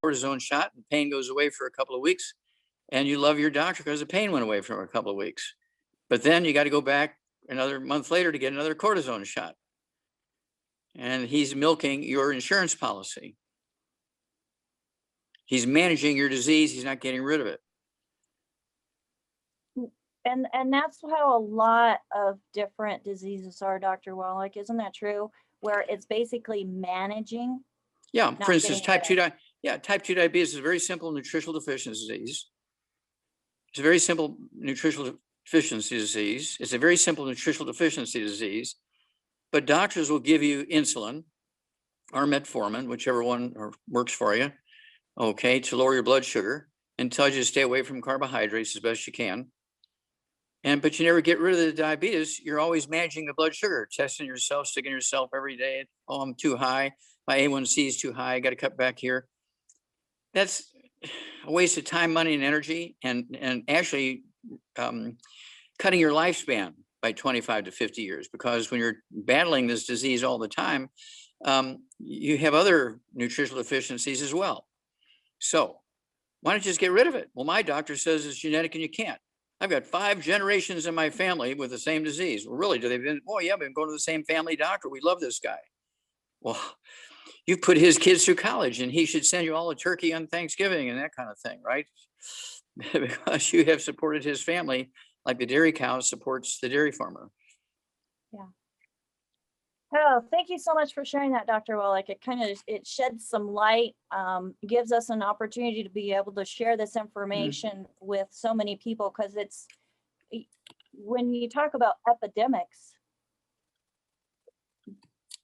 cortisone shot, and pain goes away for a couple of weeks, and you love your doctor because the pain went away for a couple of weeks. But then you got to go back another month later to get another cortisone shot. And he's milking your insurance policy. He's managing your disease. He's not getting rid of it. And that's how a lot of different diseases are, Dr. Wallach. Isn't that true? Where it's basically managing. Yeah. For instance, type 2 diabetes is a very simple nutritional deficiency disease. It's a very simple nutritional deficiency disease. It's a very simple nutritional deficiency disease. But doctors will give you insulin or metformin, whichever one works for you, okay, to lower your blood sugar, and tells you to stay away from carbohydrates as best you can. But you never get rid of the diabetes. You're always managing the blood sugar, testing yourself, sticking yourself every day. Oh, I'm too high. My A1C is too high. I got to cut back here. That's a waste of time, money, and energy, and actually cutting your lifespan by 25 to 50 years, because when you're battling this disease all the time, you have other nutritional deficiencies as well. So why don't you just get rid of it? Well, my doctor says it's genetic and you can't. I've got 5 generations in my family with the same disease. Well, really, do they been? Oh, yeah, I've been going to the same family doctor. We love this guy. Well, you've put his kids through college, and he should send you all a turkey on Thanksgiving and that kind of thing, right? Because you have supported his family like the dairy cow supports the dairy farmer. Yeah. Oh, thank you so much for sharing that, Dr. Wallach. It sheds some light, gives us an opportunity to be able to share this information with so many people, because when you talk about epidemics,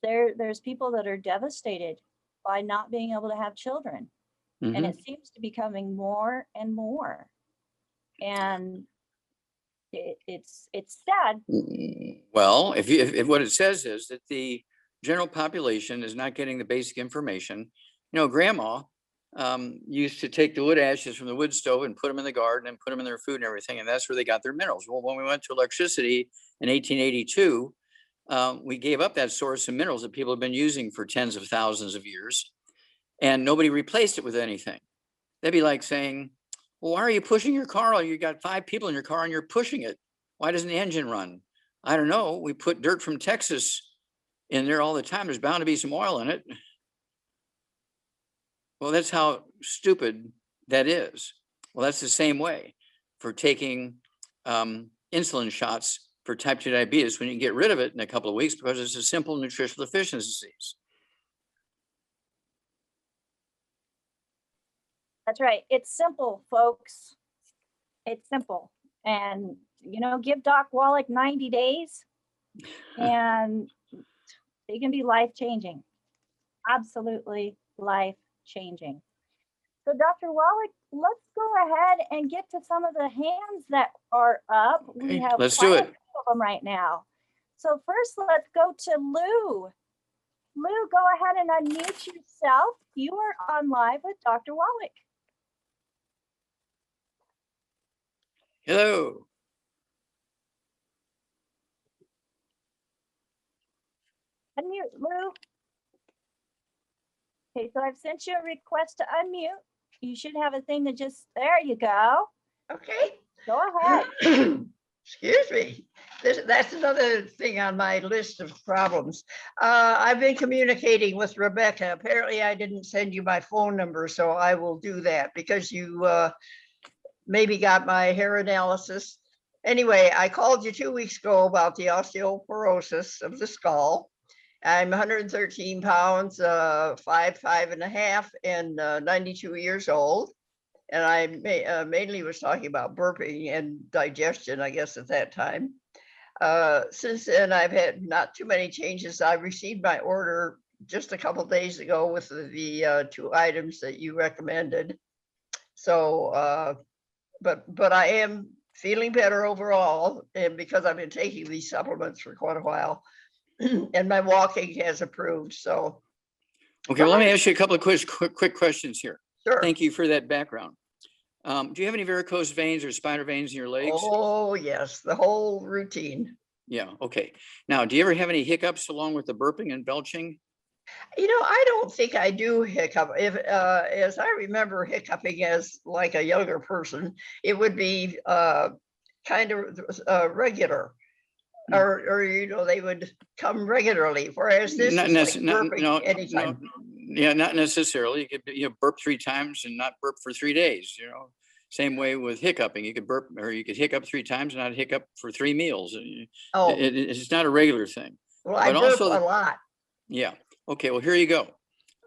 there's people that are devastated by not being able to have children. And it seems to be becoming more and more. And it's sad. Well, if what it says is that the general population is not getting the basic information. You know, grandma used to take the wood ashes from the wood stove and put them in the garden and put them in their food and everything, and that's where they got their minerals. Well, when we went to electricity in 1882, we gave up that source of minerals that people have been using for tens of thousands of years, and nobody replaced it with anything. That'd be like saying, well, why are you pushing your car? You got 5 people in your car and you're pushing it. Why doesn't the engine run? I don't know. We put dirt from Texas in there all the time. There's bound to be some oil in it. Well, that's how stupid that is. Well, that's the same way for taking insulin shots for type 2 diabetes, when you can get rid of it in a couple of weeks because it's a simple nutritional deficiency disease. That's right. It's simple, folks. It's simple. And, give Doc Wallach 90 days and they can be life-changing. Absolutely life-changing. So Dr. Wallach, let's go ahead and get to some of the hands that are up. Okay, we have let's quite do a it. few of them right now. So first, let's go to Lou. Lou, go ahead and unmute yourself. You are on live with Dr. Wallach. Hello. Unmute, Lou. Okay, so I've sent you a request to unmute. You should have a thing that there you go. Okay. Go ahead. Excuse me. That's another thing on my list of problems. I've been communicating with Rebecca. Apparently I didn't send you my phone number, so I will do that because you maybe got my hair analysis. Anyway, I called you 2 weeks ago about the osteoporosis of the skull. I'm 113 pounds, 5'5.5", and 92 years old. And I mainly was talking about burping and digestion, I guess, at that time. Since then, I've had not too many changes. I received my order just a couple of days ago with the 2 items that you recommended. So, but I am feeling better overall, and because I've been taking these supplements for quite a while, and my walking has improved. So, okay, well, let me ask you a couple of quick questions here. Sure. Thank you for that background. Do you have any varicose veins or spider veins in your legs? Oh, yes, the whole routine. Yeah, okay. Now, do you ever have any hiccups along with the burping and belching? You know, I don't think I do hiccup. If, as I remember hiccuping as like a younger person, it would be kind of regular. Hmm. Or, you know, they would come regularly, whereas this Not is like necessarily, burping anytime. yeah, not necessarily. You could burp 3 times and not burp for 3 days, you know. Same way with hiccuping. You could burp or you could hiccup 3 times and not hiccup for 3 meals. Oh, It's not a regular thing. well, I But burp also, a lot. yeah. Okay, well, here you go.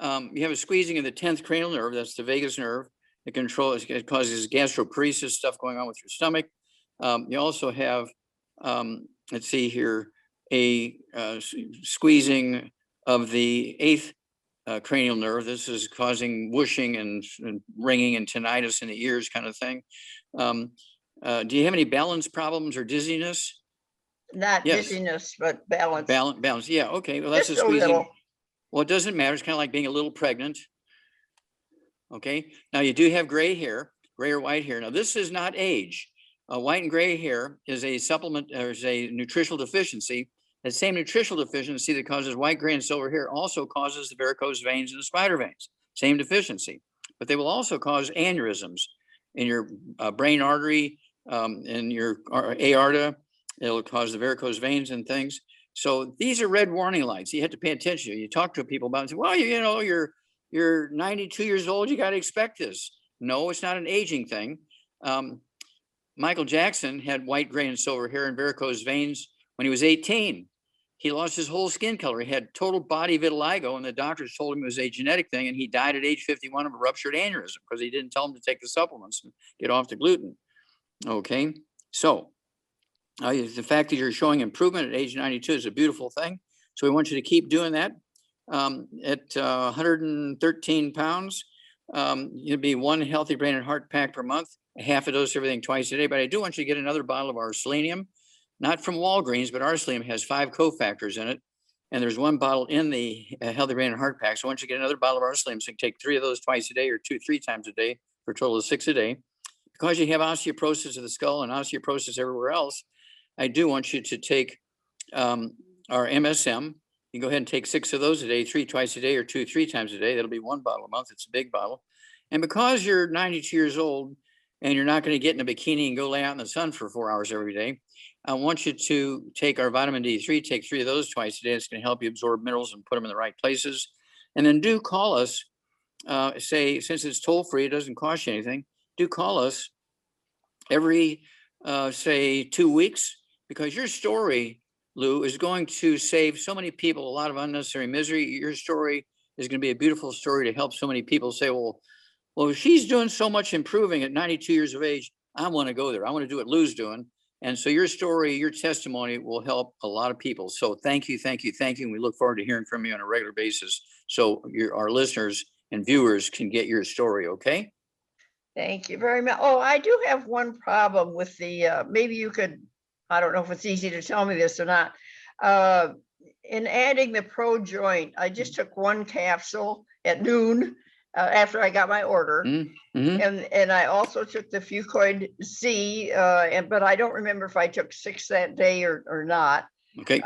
You have a squeezing of the 10th cranial nerve. That's the vagus nerve. It causes gastroparesis, stuff going on with your stomach. You also have, let's see here, a squeezing of the 8th cranial nerve. This is causing whooshing and ringing and tinnitus in the ears kind of thing. Do you have any balance problems or dizziness? Not Yes. dizziness, but balance. Balance. Yeah. Okay. Well, that's Just a a squeezing. little. Well, it doesn't matter. It's kind of like being a little pregnant. Okay. Now you do have gray hair, gray or white hair. Now this is not age. White and gray hair is a supplement or is a nutritional deficiency. The same nutritional deficiency that causes white, gray, and silver hair also causes the varicose veins and the spider veins. Same deficiency, but they will also cause aneurysms in your brain artery, in your aorta. It'll cause the varicose veins and things. So these are red warning lights. You have to pay attention. You talk to people about it and say, well, you know, you're 92 years old. You got to expect this. No, it's not an aging thing. Michael Jackson had white, gray, and silver hair and varicose veins when he was 18. He lost his whole skin color. He had total body vitiligo, and the doctors told him it was a genetic thing, and he died at age 51 of a ruptured aneurysm because he didn't tell him to take the supplements and get off the gluten. Okay, so the fact that you're showing improvement at age 92 is a beautiful thing. So we want you to keep doing that. At 113 pounds, you'd be 1 healthy brain and heart pack per month, half a dose of everything twice a day. But I do want you to get another bottle of our selenium, not from Walgreens, but our selenium has 5 cofactors in it. And there's 1 bottle in the healthy brain and heart pack. So I want you to get another bottle of our selenium. So you can take 3 of those twice a day or 2-3 times a day for a total of 6 a day. Because you have osteoporosis of the skull and osteoporosis everywhere else, I do want you to take our MSM. You go ahead and take 6 of those a day, 3 twice a day or 2-3 times a day. That'll be 1 bottle a month. It's a big bottle. And because you're 92 years old and you're not going to get in a bikini and go lay out in the sun for 4 hours every day, I want you to take our vitamin D3, take 3 of those twice a day. It's going to help you absorb minerals and put them in the right places. And then do call us, say, since it's toll free, it doesn't cost you anything. Do call us every, say, 2 weeks, because your story, Lou, is going to save so many people a lot of unnecessary misery. Your story is going to be a beautiful story to help so many people say, well, if she's doing so much improving at 92 years of age, I want to go there. I want to do what Lou's doing. And so your story, your testimony will help a lot of people. So thank you, thank you, thank you. And we look forward to hearing from you on a regular basis so our listeners and viewers can get your story, okay? Thank you very much. Oh, I do have one problem with the, maybe you could, I don't know if it's easy to tell me this or not. In adding the Pro Joint, I just took 1 capsule at noon after I got my order. Mm-hmm. And I also took the Fucoid C, but I don't remember if I took 6 that day or not. Okay.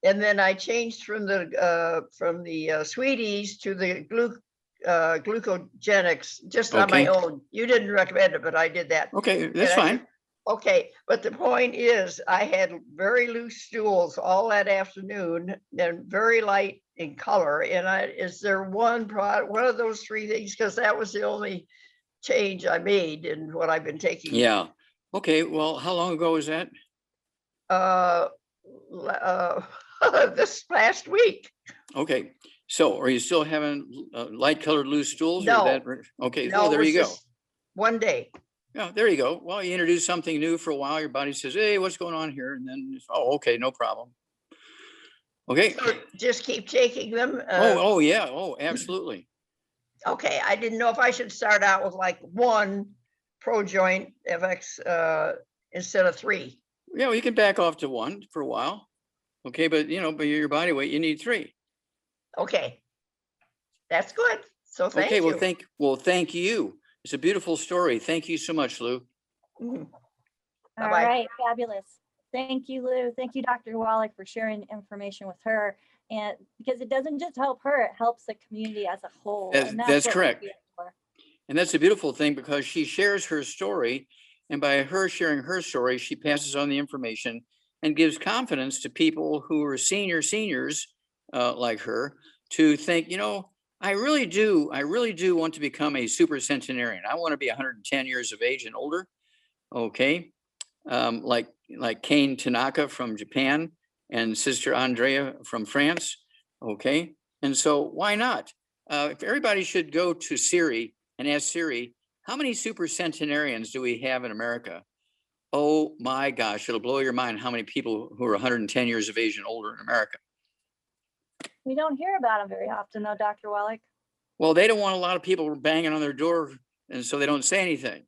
And then I changed from the Sweeties to the glucogenics just on my own. You didn't recommend it, but I did that. Okay, that's fine. Okay, but the point is, I had very loose stools all that afternoon and very light in color. And is there one product, one of those 3 things? Because that was the only change I made in what I've been taking. Yeah. Okay. Well, how long ago was that? This past week. Okay. So are you still having light colored loose stools? No. Okay. No, Well, there you go. One day. Yeah, there you go. Well, you introduce something new for a while. Your body says, hey, what's going on here? And then, oh, okay, no problem. Okay. So just keep taking them. Oh, yeah. Oh, absolutely. Okay. I didn't know if I should start out with like 1 Pro Joint FX instead of 3. Yeah, well, you can back off to 1 for a while. Okay. But, but your body weight, you need 3. Okay. That's good. So thank you. Well, thank you. It's a beautiful story. Thank you so much, Lou. Mhm. All right, fabulous. Thank you, Lou. Thank you, Dr. Wallach, for sharing information with her. And because it doesn't just help her, it helps the community as a whole. And That's what we're correct. here for. And that's a beautiful thing because she shares her story. And by her sharing her story, she passes on the information and gives confidence to people who are seniors like her to think, you know, I really do want to become a super centenarian. I want to be 110 years of age and older. Okay. Like Kane Tanaka from Japan and Sister Andrea from France. Okay. And so why not? If everybody should go to Siri and ask Siri, how many super centenarians do we have in America? Oh my gosh, it'll blow your mind how many people who are 110 years of age and older in America. We don't hear about them very often though, Dr. Wallach. Well, they don't want a lot of people banging on their door, and so they don't say anything.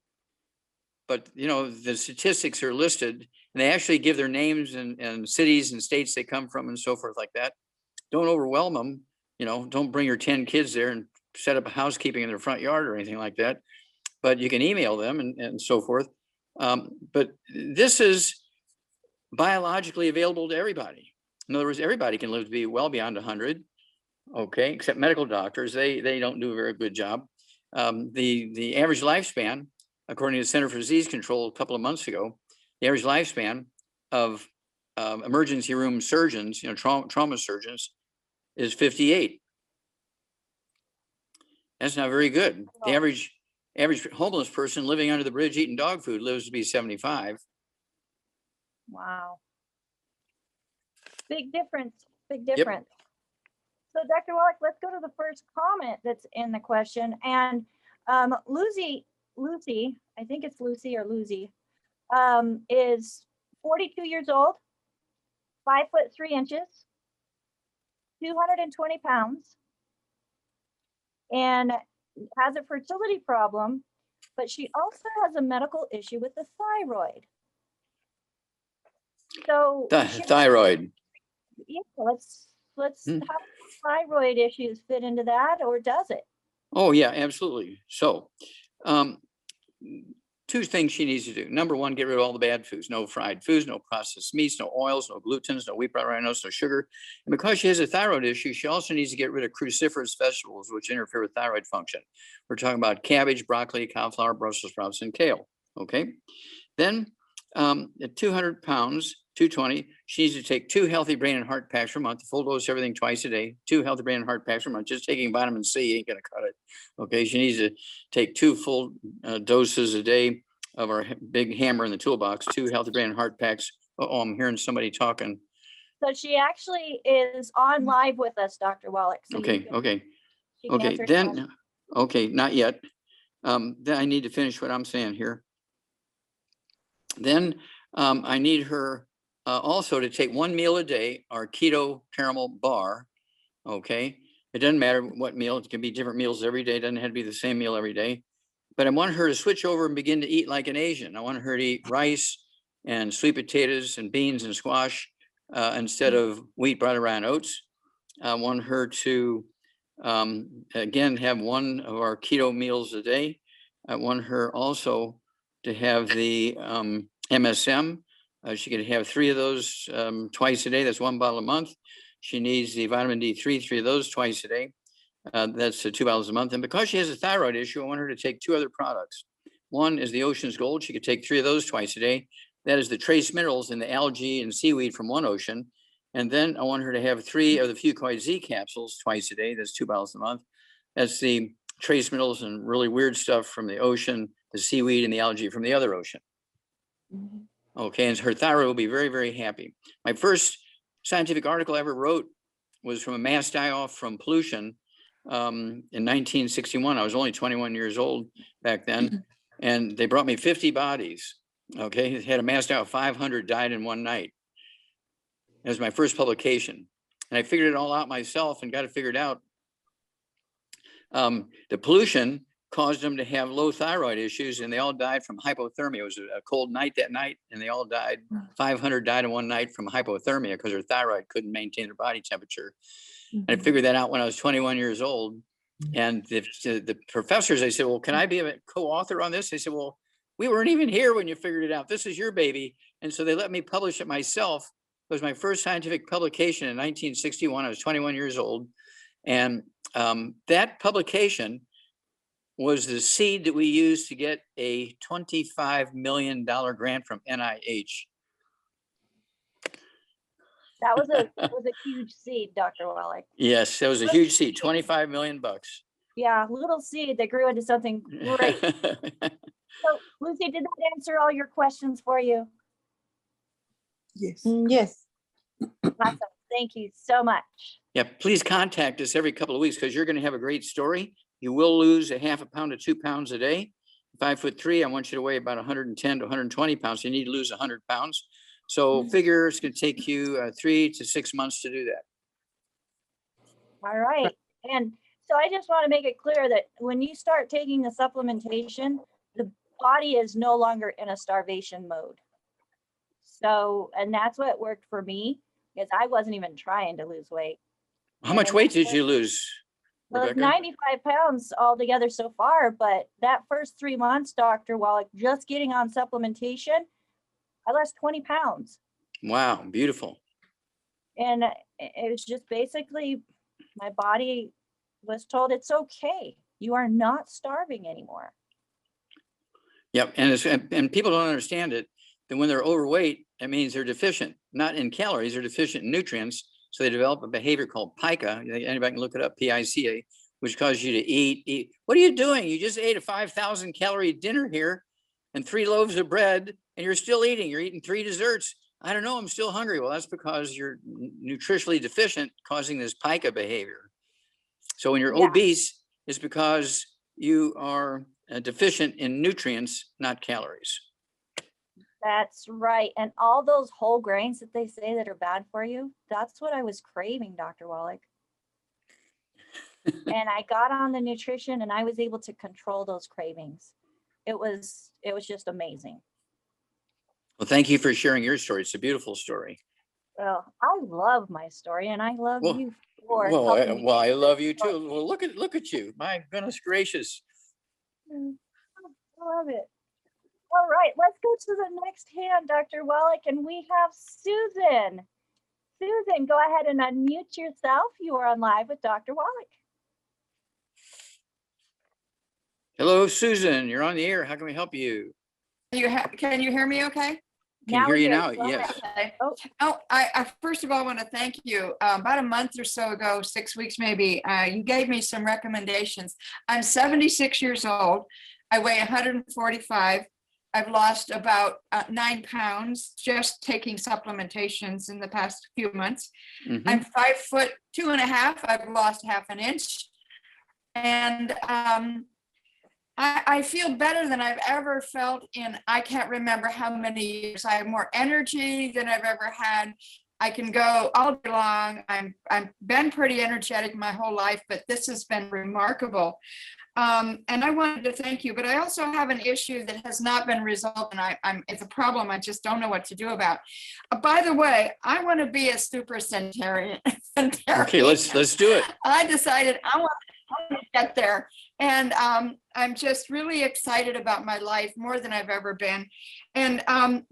But, you know, the statistics are listed, and they actually give their names and cities and states they come from and so forth like that. Don't overwhelm them. You know, don't bring your 10 kids there and set up a housekeeping in their front yard or anything like that. But you can email them and so forth. But this is biologically available to everybody. In other words, everybody can live to be well beyond 100. Okay, except medical doctors, they don't do a very good job. The average lifespan, according to the Center for Disease Control a couple of months ago, the average lifespan of emergency room surgeons, you know, trauma surgeons, is 58. That's not very good. The average homeless person living under the bridge eating dog food lives to be 75. Wow. Big difference. Big difference. Yep. So Dr. Wallach, let's go to the first comment that's in the question. And Lucy, I think it's Lucy or Lucy, is 42 years old, 5'3" 220 pounds, and has a fertility problem, but she also has a medical issue with the thyroid. So the thyroid. Yeah, let's have thyroid issues fit into that, or does it? Oh yeah, absolutely. So two things she needs to do. Number one, get rid of all the bad foods. No fried foods, no processed meats, no oils, no glutens, no wheat, brown rice, no sugar. And because she has a thyroid issue, she also needs to get rid of cruciferous vegetables, which interfere with thyroid function. We're talking about cabbage, broccoli, cauliflower, Brussels sprouts, and kale. Okay. Then at 200 pounds, 220, she needs to take 2 healthy brain and heart packs per month, full dose everything twice a day, 2 healthy brain and heart packs per month. Just taking vitamin C ain't going to cut it. Okay. She needs to take 2 full doses a day of our big hammer in the toolbox, 2 healthy brain and heart packs. Oh, I'm hearing somebody talking. So she actually is on live with us, Dr. Wallach. So okay. Okay. Then, okay. Not yet. Then I need to finish what I'm saying here. Then I need her also to take 1 meal a day, our keto caramel bar. Okay. It doesn't matter what meal. It can be different meals every day. It doesn't have to be the same meal every day. But I want her to switch over and begin to eat like an Asian. I want her to eat rice and sweet potatoes and beans and squash instead of wheat, brown, rye, and oats. I want her to, again, have 1 of our keto meals a day. I want her also to have the MSM. She could have 3 of those twice a day. That's 1 bottle a month. She needs the vitamin D3, 3 of those twice a day. That's 2 bottles a month. And because she has a thyroid issue, I want her to take 2 other products. One is the Ocean's Gold. She could take 3 of those twice a day. That is the trace minerals in the algae and seaweed from one ocean. And then I want her to have 3 of the Fucoid Z capsules twice a day. That's 2 bottles a month. That's the trace minerals and really weird stuff from the ocean, the seaweed and the algae from the other ocean. Okay, and her thyroid will be very, very happy. My first scientific article I ever wrote was from a mass die-off from pollution in 1961. I was only 21 years old back then, and they brought me 50 bodies. Okay, it had a mass die-off, 500 died in one night. It was my first publication, and I figured it all out myself and got it figured out. The pollution caused them to have low thyroid issues, and they all died from hypothermia. It was a cold night that night, and they all died. 500 died in one night from hypothermia because their thyroid couldn't maintain their body temperature. And I figured that out when I was 21 years old. And the professors, they said, well, can I be a co-author on this? They said, well, we weren't even here when you figured it out. This is your baby. And so they let me publish it myself It was my first scientific publication in 1961. I was 21 years old. And that publication was the seed that we used to get a $25 million grant from NIH. That was a huge seed, Dr. Wallach. Yes, that was a huge seed, 25 million bucks. Yeah, little seed that grew into something great. So, Lucy, did that answer all your questions for you? Yes. Yes. Awesome. Thank you so much. Yeah, please contact us every couple of weeks because you're going to have a great story. You will lose a half a pound to 2 pounds a day. 5'3", I want you to weigh about 110 to 120 pounds. You need to lose 100 pounds. So figure it's going to take you 3 to 6 months to do that. All right. And so I just want to make it clear that when you start taking the supplementation, the body is no longer in a starvation mode. So, and that's what worked for me because I wasn't even trying to lose weight. How much weight did you lose, Well, it's Rebecca? 95 pounds altogether so far, but that first 3 months, Dr. Wallach, just getting on supplementation, I lost 20 pounds. Wow, beautiful. And it was just basically my body was told it's okay. You are not starving anymore. Yep, and people don't understand it, that when they're overweight, that means they're deficient, not in calories, they're deficient in nutrients. So they develop a behavior called pica. Anybody can look it up, PICA, which causes you to eat. What are you doing? You just ate a 5,000 calorie dinner here and 3 loaves of bread, and you're still eating. You're eating 3 desserts. I don't know, I'm still hungry. Well, that's because you're nutritionally deficient, causing this pica behavior. So when you're obese, it's because you are deficient in nutrients, not calories. That's right. And all those whole grains that they say that are bad for you, that's what I was craving, Dr. Wallach. And I got on the nutrition and I was able to control those cravings. It was just amazing. Well, thank you for sharing your story. It's a beautiful story. Well, I love my story and I love Well, you for Well, helping me. I love you too. Well, look at you. My goodness gracious. I love it. All right, let's go to the next hand, Dr. Wallach, and we have Susan. Susan, go ahead and unmute yourself. You are on live with Dr. Wallach. Hello, Susan. You're on the air. How can we help you? Can you hear me okay? Can hear you we now. do. Go Yes. ahead. Okay. Oh, I first of all want to thank you. About a month or so ago, 6 weeks maybe, you gave me some recommendations. I'm 76 years old. I weigh 145. I've lost about 9 pounds just taking supplementations in the past few months. Mhm. I'm 5'2.5". I've lost half an inch. And I feel better than I've ever felt in, I can't remember how many years. I have more energy than I've ever had. I can go all day long. I've been pretty energetic my whole life, but this has been remarkable. And I wanted to thank you, but I also have an issue that has not been resolved, and it's a problem I just don't know what to do about. By the way, I want to be a super centenarian. Okay, let's do it. I decided I want to get there. And I'm just really excited about my life more than I've ever been. And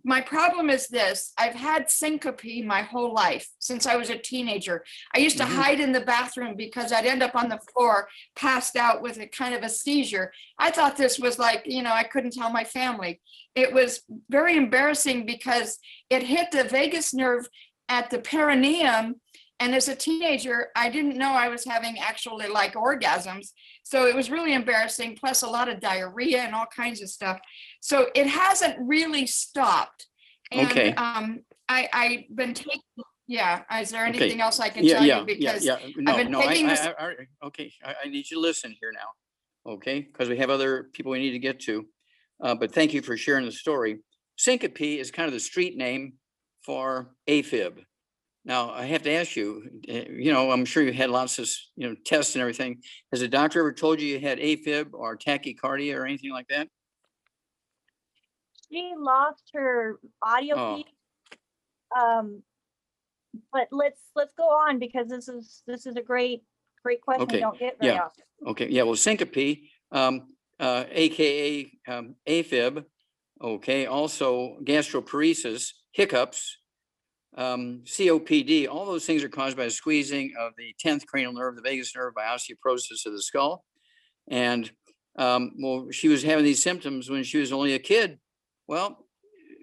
my problem is this: I've had syncope my whole life since I was a teenager. I used to hide in the bathroom because I'd end up on the floor, passed out with a kind of a seizure. I thought this was like, I couldn't tell my family. It was very embarrassing because it hit the vagus nerve at the perineum. And as a teenager, I didn't know I was having actually like orgasms. So it was really embarrassing, plus a lot of diarrhea and all kinds of stuff. So it hasn't really stopped. And Okay. I've been taking, is there anything Okay. else I can tell you? Because No, been no, taking this- okay. I need you to listen here now. Okay, because we have other people we need to get to. But thank you for sharing the story. Syncope is kind of the street name for AFib. Now, I have to ask you, I'm sure you had lots of, tests and everything. Has a doctor ever told you you had AFib or tachycardia or anything like that? She lost her audio Oh. feed. But let's go on because this is a great question. Okay, We don't get very yeah. often. Okay, yeah, well, syncope, AKA AFib, okay, also gastroparesis, hiccups, COPD, all those things are caused by a squeezing of the 10th cranial nerve, the vagus nerve, by osteoporosis of the skull. And well, she was having these symptoms when she was only a kid. Well,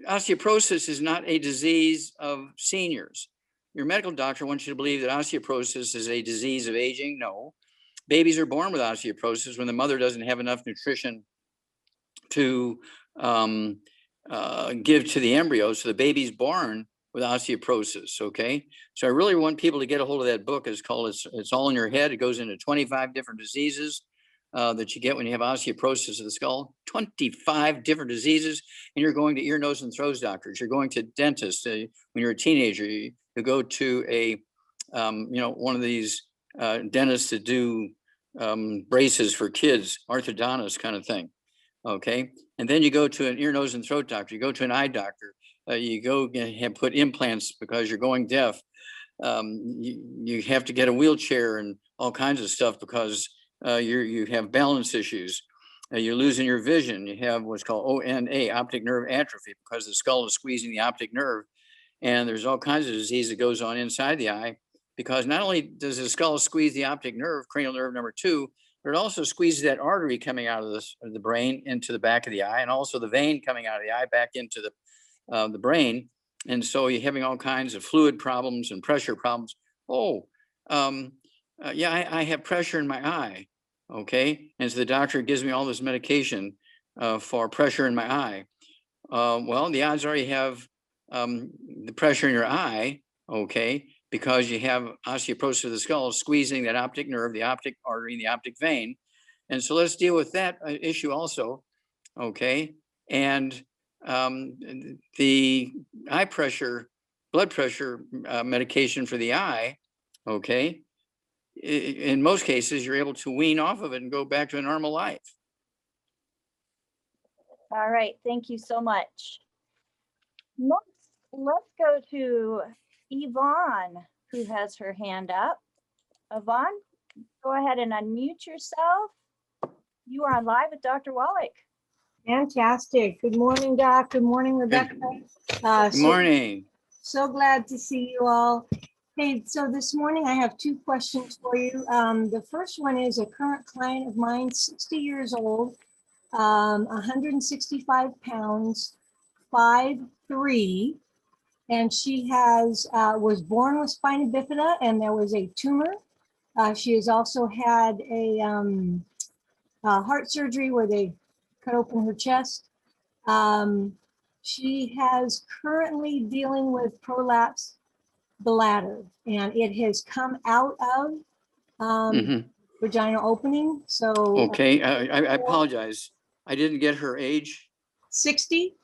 osteoporosis is not a disease of seniors. Your medical doctor wants you to believe that osteoporosis is a disease of aging. No, babies are born with osteoporosis when the mother doesn't have enough nutrition to give to the embryo. So the baby's born with osteoporosis. Okay. So I really want people to get a hold of that book. It's called It's All in Your Head. It goes into 25 different diseases that you get when you have osteoporosis of the skull. 25 different diseases. And you're going to ear, nose, and throat doctors. You're going to dentists. When you're a teenager, you go to a, one of these dentists that do braces for kids, orthodontist kind of thing. Okay. And then you go to an ear, nose, and throat doctor. You go to an eye doctor. You go and put implants because you're going deaf. You have to get a wheelchair and all kinds of stuff because you have balance issues. You're losing your vision. You have what's called ONA, optic nerve atrophy, because the skull is squeezing the optic nerve. And there's all kinds of disease that goes on inside the eye, because not only does the skull squeeze the optic nerve, cranial nerve number 2, but it also squeezes that artery coming out of the brain into the back of the eye, and also the vein coming out of the eye back into the brain. And so you're having all kinds of fluid problems and pressure problems. Yeah, I have pressure in my eye. Okay. And so the doctor gives me all this medication for pressure in my eye. Well, the odds are you have the pressure in your eye, okay, because you have osteoporosis of the skull squeezing that optic nerve, the optic artery, and the optic vein. And so let's deal with that issue also. Okay. And the eye pressure, blood pressure medication for the eye, okay, in most cases, you're able to wean off of it and go back to a normal life. All right, thank you so much. Next, let's go to Yvonne, who has her hand up. Yvonne, go ahead and unmute yourself. You are on live with Dr. Wallach. Fantastic. Good morning, Doc. Good morning, Rebecca. Good morning. So glad to see you all. Hey, so this morning I have 2 questions for you. The first one is a current client of mine, 60 years old, 165 pounds, 5'3", and she was born with spina bifida, and there was a tumor. She has also had a heart surgery where they cut open her chest. She has currently dealing with prolapse bladder, and it has come out of vaginal opening. So okay, I apologize. I didn't get her age. 60.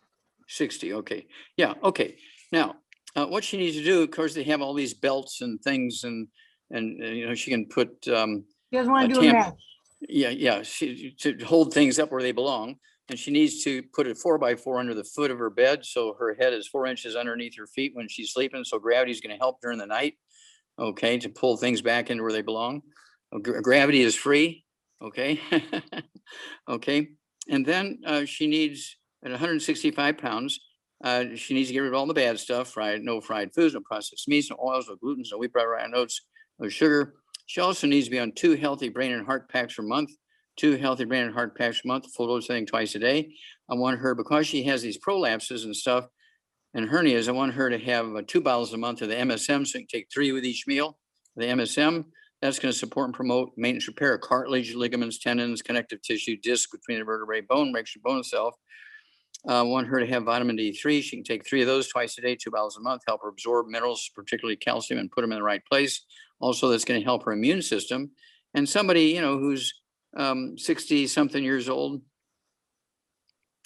60. Okay. Yeah. Okay. Now, what she needs to do, of course, they have all these belts and things, and she can put. She doesn't want to do a mesh. Yeah. To hold things up where they belong. And she needs to put a 4x4 under the foot of her bed, so her head is 4 inches underneath her feet when she's sleeping. So gravity is going to help during the night, okay, to pull things back into where they belong. Gravity is free, okay, okay. And then she needs, at 165 pounds, she needs to get rid of all the bad stuff: no fried foods, no processed meats, no oils, no glutens, no wheat, bread, rye, oats, no sugar. She also needs to be on 2 healthy brain and heart packs per month. 2 healthy brain and heart packs a month, full dose thing twice a day. I want her, because she has these prolapses and stuff and hernias, I want her to have 2 bottles a month of the MSM, so you can take 3 with each meal. The MSM, that's going to support and promote maintenance repair of cartilage, ligaments, tendons, connective tissue, disc between the vertebrae, bone, makes your bone itself. I want her to have vitamin D3. She can take 3 of those twice a day, 2 bottles a month, help her absorb minerals, particularly calcium, and put them in the right place. Also, that's going to help her immune system. And somebody, who's 60 something years old,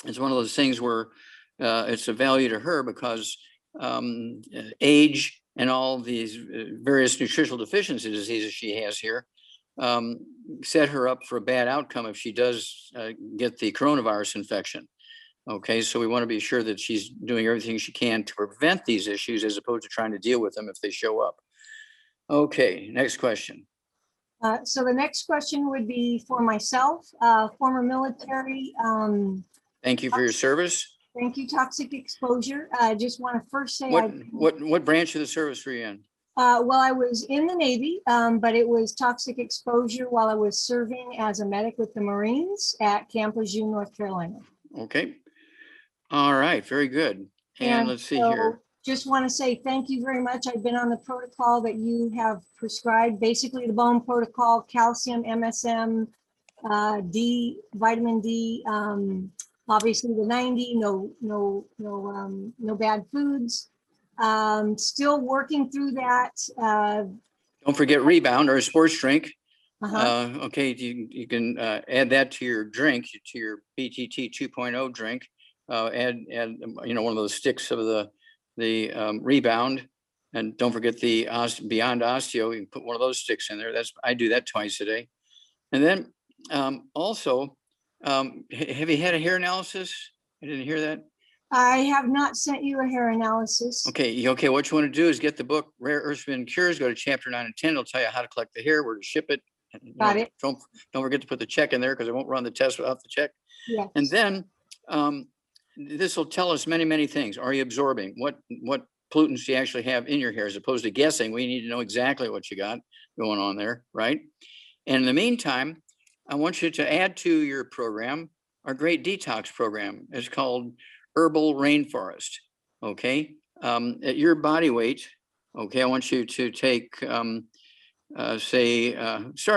it's one of those things where it's a value to her, because age and all these various nutritional deficiency diseases she has here set her up for a bad outcome if she does get the coronavirus infection. Okay, so we want to be sure that she's doing everything she can to prevent these issues, as opposed to trying to deal with them if they show up. Okay, next question. So the next question would be for myself, former military. Thank you for your service. Thank you, toxic exposure. I just want to first say, What branch of the service were you in? well, I was in the Navy, but it was toxic exposure while I was serving as a medic with the Marines at Camp Lejeune, North Carolina. Okay. All right, very good. And let's see here. Just want to say thank you very much. I've been on the protocol that you have prescribed, basically the bone protocol, calcium, MSM, D, vitamin D, obviously the 90, no bad foods. Still working through that. Don't forget Rebound or a sports drink. Uh-huh. Okay, you can add that to your drink, to your BTT 2.0 drink. Add one of those sticks of the Rebound, and don't forget the Beyond Osteo. You can put one of those sticks in there. I do that twice a day. And then also, have you had a hair analysis? I didn't hear that. I have not sent you a hair analysis. Okay. What you want to do is get the book Rare Earths and Cures. Go to chapter 9 and 10. It'll tell you how to collect the hair, where to ship it. Got it. Don't forget to put the check in there, because I won't run the test without the check. Yes. And then this will tell us many things. Are you absorbing? What pollutants do you actually have in your hair? As opposed to guessing, we need to know exactly what you got going on there, right? And in the meantime, I want you to add to your program our great detox program. It's called Herbal Rainforest. Okay, at your body weight. Okay, I want you to take start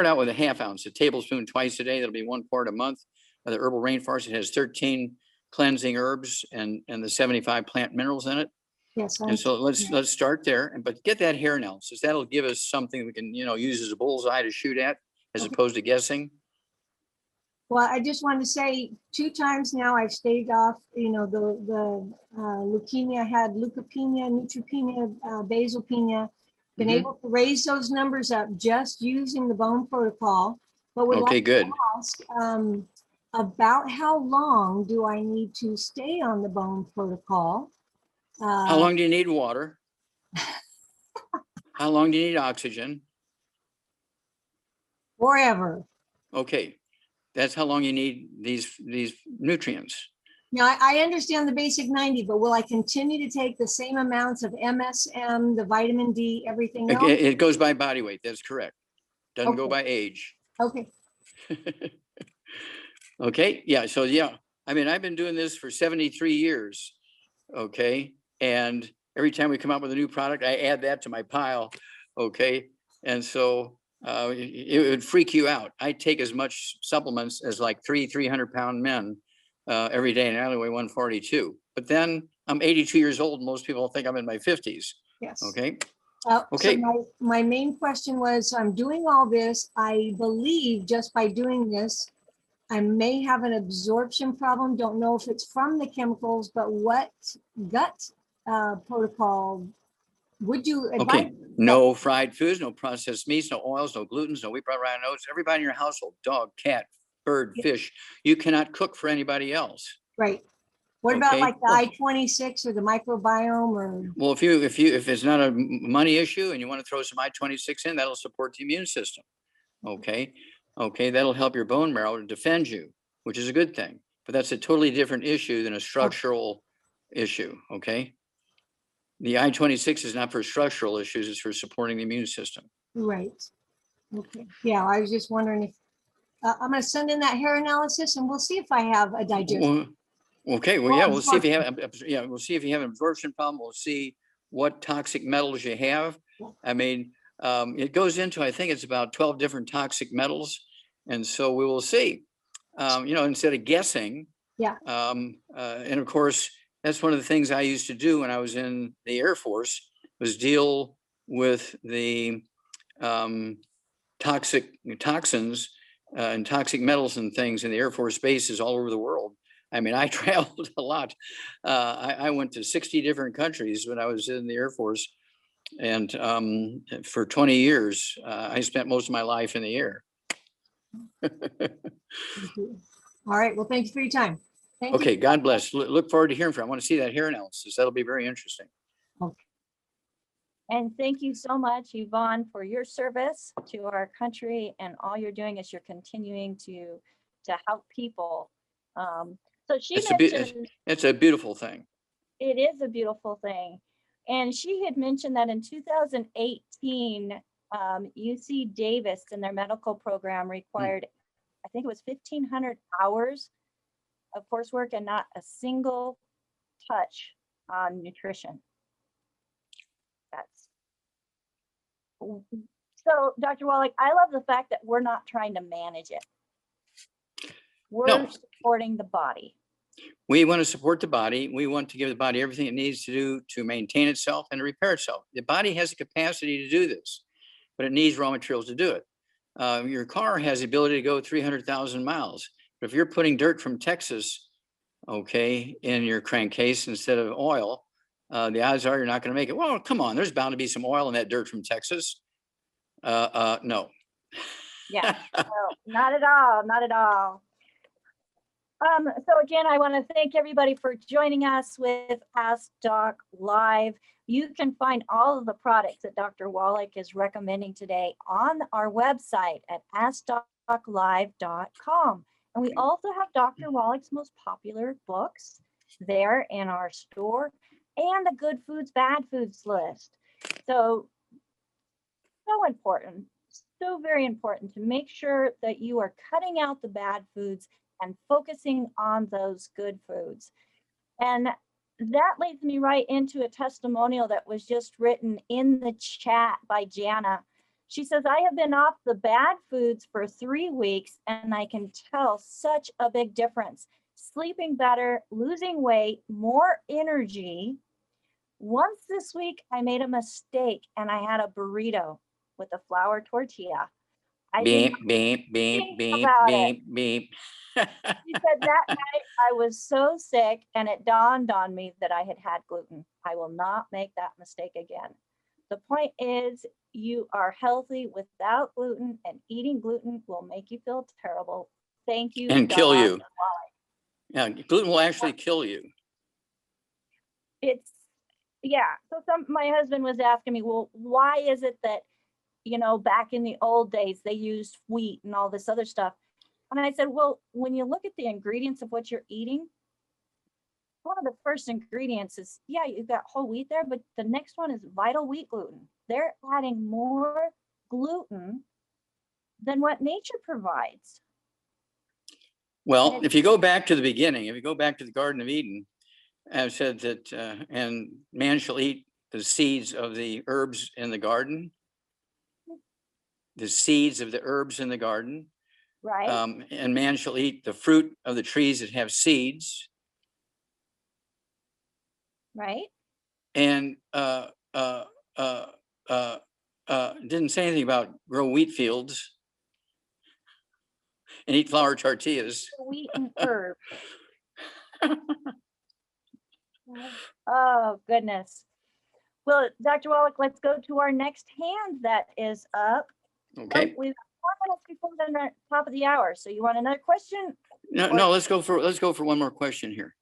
out with a half ounce, a tablespoon twice a day. That'll be 1 quart a month. The Herbal Rainforest, it has 13 cleansing herbs and the 75 plant minerals in it. Yes. And so let's start there, but get that hair analysis. That'll give us something we can use as a bullseye to shoot at, as opposed to guessing. Well, I just wanted to say 2 times now I've staved off, the leukemia. I had leukopenia, neutropenia, basalpenia. Been able to raise those numbers up just using the bone protocol. But would like good. to ask about how long do I need to stay on the bone protocol? How long do you need water? How long do you need oxygen? Forever. Okay, that's how long you need these nutrients. Now, I understand the basic 90, but will I continue to take the same amounts of MSM, the vitamin D, everything else? It goes by body weight. That's correct. Doesn't go by age. Okay. Okay. Yeah. So I mean, I've been doing this for 73 years. Okay. And every time we come up with a new product, I add that to my pile. Okay. And so it would freak you out. I take as much supplements as like 300-pound men every day, and I only weigh 142. But then I'm 82 years old. And most people think I'm in my 50s. Yes. Okay. Okay. So my main question was, I'm doing all this. I believe just by doing this, I may have an absorption problem. Don't know if it's from the chemicals, but what gut protocol would you advise? Okay, no fried foods, no processed meats, no oils, no glutens, no wheat, brown oats. Everybody in your household, dog, cat, bird, fish, you cannot cook for anybody else. Right. What about like the I-26 or the microbiome or? Well, if it's not a money issue and you want to throw some I-26 in, that'll support the immune system. Okay. Okay, that'll help your bone marrow to defend you, which is a good thing. But that's a totally different issue than a structural issue. Okay. The I-26 is not for structural issues, it's for supporting the immune system. Right. Okay. Yeah, I was just wondering if I'm going to send in that hair analysis and we'll see if I have a digestion. Okay. Well, yeah, we'll see if you have. We'll see if you have an absorption problem. We'll see what toxic metals you have. I mean, it goes into, I think it's about 12 different toxic metals, and so we will see. Instead of guessing. Yeah. And of course, that's one of the things I used to do when I was in the Air Force, was deal with the toxins and toxic metals and things in the Air Force bases all over the world. I mean, I traveled a lot. I went to 60 different countries when I was in the Air Force. And for 20 years, I spent most of my life in the air. All right. Well, thank you for your time. Okay, God bless. Look forward to hearing from you. I want to see that hair analysis. That'll be very interesting. Okay. And thank you so much, Yvonne, for your service to our country, and all you're doing is you're continuing to help people. So she It's a, be- mentioned it's a beautiful thing. it is a beautiful thing. And she had mentioned that in 2018, UC Davis in their medical program required, I think it was 1,500 hours of coursework and not a single touch on nutrition. That's so, Dr. Wallach, I love the fact that we're not trying to manage it. We're No. supporting the body. We want to support the body. We want to give the body everything it needs to do to maintain itself and to repair itself. The body has the capacity to do this, but it needs raw materials to do it. Your car has the ability to go 300,000 miles. But if you're putting dirt from Texas, okay, in your crankcase instead of oil, the odds are you're not going to make it. Well, come on, there's bound to be some oil in that dirt from Texas. No. Yeah, no, not at all, not at all. So again, I want to thank everybody for joining us with Ask Doc Live. You can find all of the products that Dr. Wallach is recommending today on our website at askdoclive.com. And we also have Dr. Wallach's most popular books there in our store and the good foods, bad foods list. So important, so very important to make sure that you are cutting out the bad foods and focusing on those good foods. And that leads me right into a testimonial that was just written in the chat by Jana. She says, I have been off the bad foods for 3 weeks and I can tell such a big difference. Sleeping better, losing weight, more energy. Once this week, I made a mistake and I had a burrito with a flour tortilla. Beep, beep, beep, beep, beep, beep. She said that night I was so sick and it dawned on me that I had had gluten. I will not make that mistake again. The point is you are healthy without gluten and eating gluten will make you feel terrible. Thank you. And kill you. Dr. Yeah, gluten will actually kill you. It's, yeah. So my husband was asking me, well, why is it that, you know, back in the old days, they used wheat and all this other stuff. And I said, well, when you look at the ingredients of what you're eating, one of the first ingredients is, yeah, you've got whole wheat there, but the next one is vital wheat gluten. They're adding more gluten than what nature provides. Well, if you go back to the beginning, if you go back to the Garden of Eden, I've said that, and man shall eat the seeds of the herbs in the garden, the seeds of the herbs in the garden. Right. And man shall eat the fruit of the trees that have seeds. Right. And didn't say anything about grow wheat fields and eat flour tortillas. Wheat and herb. Oh, goodness. Well, Dr. Wallach, let's go to our next hand that is up. Okay. We've got 4 minutes before the top of the hour. So you want another question? No, let's go for one more question here.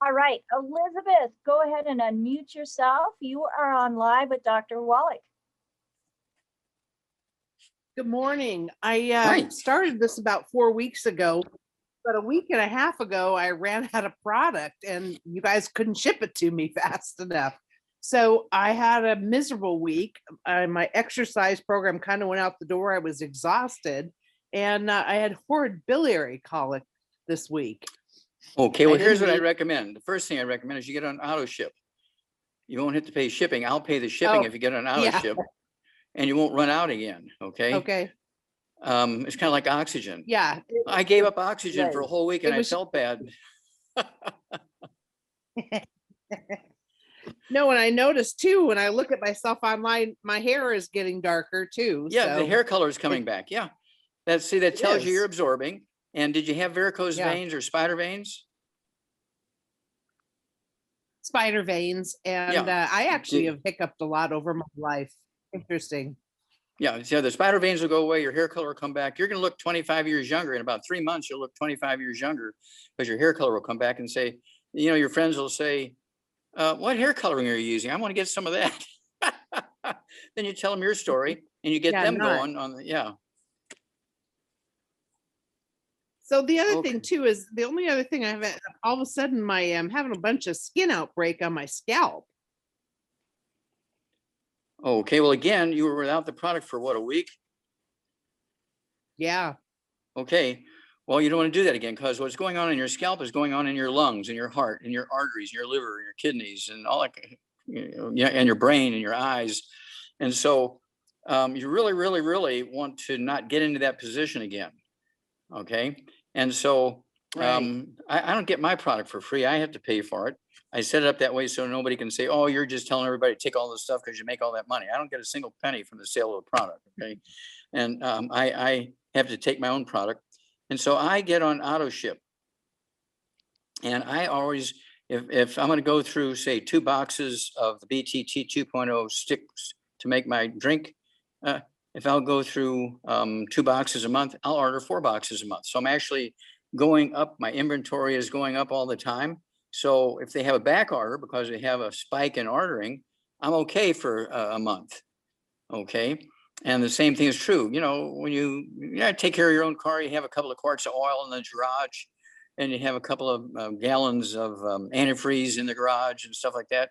All right, Elizabeth, go ahead and unmute yourself. You are on live with Dr. Wallach. Good morning. I started this about 4 weeks ago, but a week and a half ago, I ran out of product and you guys couldn't ship it to me fast enough. So I had a miserable week. My exercise program kind of went out the door. I was exhausted and I had horrid biliary colic this week. Okay, well, here's what I recommend. The first thing I recommend is you get on auto ship. You won't have to pay shipping. I'll pay the shipping if you get on auto ship, and you won't run out again. Okay. Okay. It's kind of like oxygen. Yeah. I gave up oxygen for a whole week and I felt bad. No, and I noticed too, when I look at myself online, my hair is getting darker too. Yeah, so. the hair color is coming back. Yeah. That tells you is. you're absorbing. And did you have varicose veins or spider veins? Spider veins. And I actually have hiccuped a lot over my life. Interesting. Yeah, so the spider veins will go away, your hair color will come back. You're going to look 25 years younger. In about 3 months, you'll look 25 years younger because your hair color will come back and say, you know, your friends will say, what hair coloring are you using? I want to get some of that. Then you tell them your story and you get them going on the, So the other Okay. thing too is the only other thing I have, all of a sudden I'm having a bunch of skin outbreak on my scalp. Okay, well, again, you were without the product for what, a week? Yeah. Okay, well, you don't want to do that again, because what's going on in your scalp is going on in your lungs and your heart and your arteries, your liver, and your kidneys, and all that, yeah, and your brain and your eyes. And so you really, really, really want to not get into that position again. Okay. And so Right. I don't get my product for free. I have to pay for it. I set it up that way so nobody can say, oh, you're just telling everybody to take all this stuff because you make all that money. I don't get a single penny from the sale of a product. Okay. And I have to take my own product. And so I get on auto ship. And I always, if I'm going to go through, say, 2 boxes of the BTT 2.0 sticks to make my drink, if I'll go through 2 boxes a month, I'll order 4 boxes a month. So I'm actually going up. My inventory is going up all the time. So if they have a back order because they have a spike in ordering, I'm okay for a month. Okay. And the same thing is true. You know, when you take care of your own car, you have a couple of quarts of oil in the garage, and you have a couple of gallons of antifreeze in the garage and stuff like that.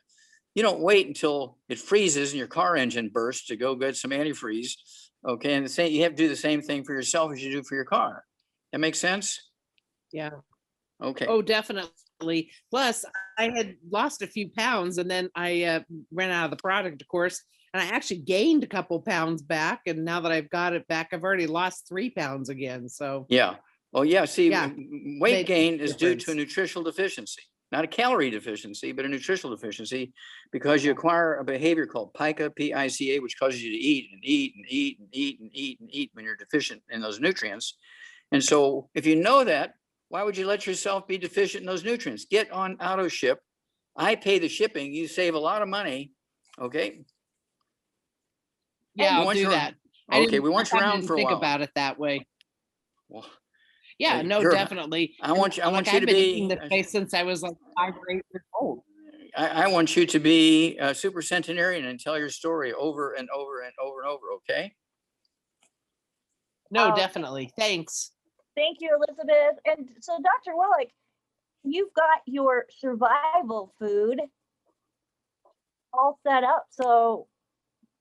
You don't wait until it freezes and your car engine bursts to go get some antifreeze. Okay. And you have to do the same thing for yourself as you do for your car. That makes sense? Yeah. Okay. Oh, definitely. Plus, I had lost a few pounds and then I ran out of the product, of course, and I actually gained a couple pounds back. And now that I've got it back, I've already lost 3 pounds again. So Yeah. Well, yeah. See, yeah, weight made a gain is due to a difference. nutritional deficiency, not a calorie deficiency, but a nutritional deficiency, because you acquire a behavior called pica, P-I-C-A, which causes you to eat and eat and eat and eat and eat and eat when you're deficient in those nutrients. And so if you know that, why would you let yourself be deficient in those nutrients? Get on auto ship. I pay the shipping. You save a lot of money. Okay. Yeah, We I'll want do you- that. Okay. We want you I around didn't for a think while. about it that way. Well, Yeah, no, girl, definitely. I want you Like to I've been be. eating this way since I was like 5 or 8 years old. I want you to be a super centenarian and tell your story over and over and over and over. Okay. No, Oh, definitely. Thanks. thank you, Elizabeth. And so, Dr. Wallach, you've got your survival food all set up. So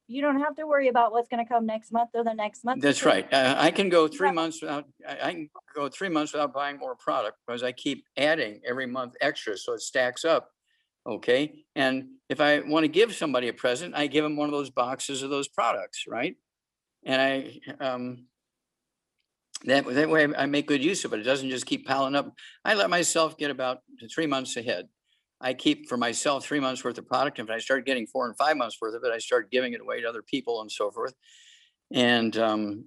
you don't have to worry about what's going to come next month or the next month. That's because- right. I can go 3 Yeah. months without. I can go 3 months without buying more product because I keep adding every month extra, so it stacks up. Okay. And if I want to give somebody a present, I give them one of those boxes of those products, right? And that way I make good use of it. It doesn't just keep piling up. I let myself get about 3 months ahead. I keep for myself 3 months worth of product. And if I start getting 4 and 5 months worth of it, I start giving it away to other people and so forth. And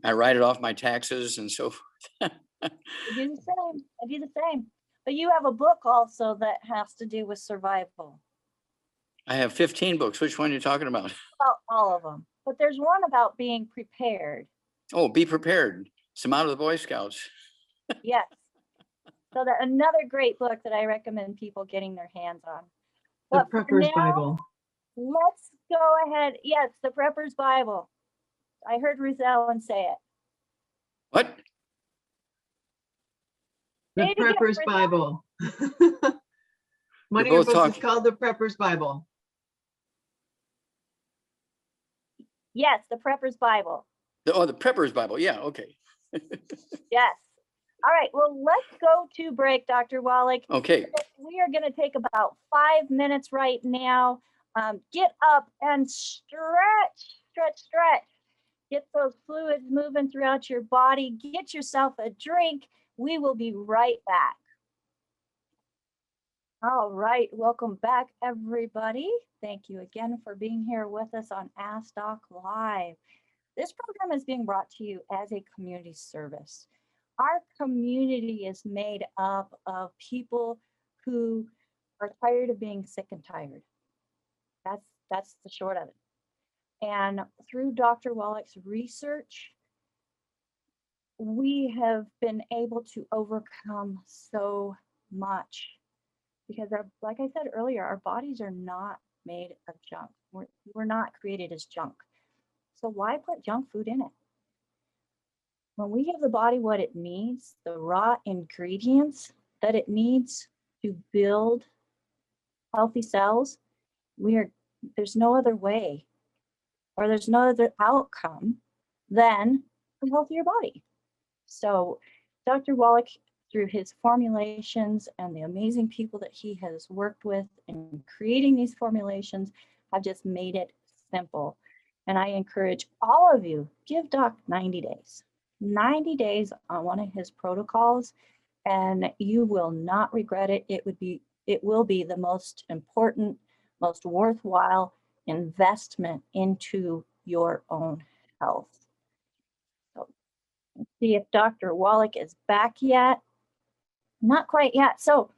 I write it off my taxes and so forth. I do the same. I do the same. But you have a book also that has to do with survival. I have 15 books. Which one are you talking about? About all of them. But there's one about being prepared. Oh, be prepared. Some out of the Boy Scouts. Yes. So that another great book that I recommend people getting their hands on. The But for Prepper's now, Bible. let's go ahead. Yes, the Prepper's Bible. I heard Ruth Ellen say it. What? The Say it again, Prepper's Ruth Bible. One of You're your both books is talking. called The Prepper's Bible. Yes, the Prepper's Bible. The Prepper's Bible. Yeah. Okay. Yes. All right. Well, let's go to break, Dr. Wallach. Okay. We are going to take about 5 minutes right now. Get up and stretch, stretch, stretch. Get those fluids moving throughout your body. Get yourself a drink. We will be right back. All right. Welcome back, everybody. Thank you again for being here with us on Ask Doc Live. This program is being brought to you as a community service. Our community is made up of people who are tired of being sick and tired. That's the short of it. And through Dr. Wallach's research, we have been able to overcome so much because, like I said earlier, our bodies are not made of junk. We're not created as junk. So why put junk food in it? when we give the body what it needs, the raw ingredients that it needs to build healthy cells, there's no other way, or there's no other outcome than a healthier body. So Dr. Wallach, through his formulations and the amazing people that he has worked with in creating these formulations, have just made it simple. And I encourage all of you, give Doc 90 days. 90 days on one of his protocols, and you will not regret it. It will be the most important, most worthwhile investment into your own health. So let's see if Dr. Wallach is back yet. Not quite yet. So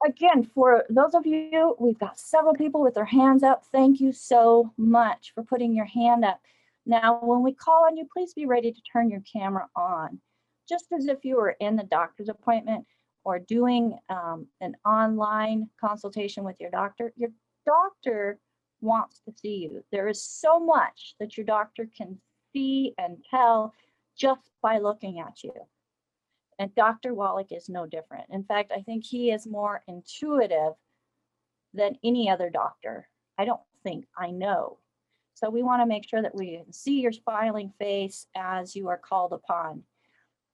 again, for those of you, we've got several people with their hands up. Thank you so much for putting your hand up. Now, when we call on you, please be ready to turn your camera on, just as if you were in the doctor's appointment or doing an online consultation with your doctor. Your doctor wants to see you. There is so much that your doctor can see and tell just by looking at you. And Dr. Wallach is no different. In fact, I think he is more intuitive than any other doctor. I don't think, I know. So we want to make sure that we can see your smiling face as you are called upon.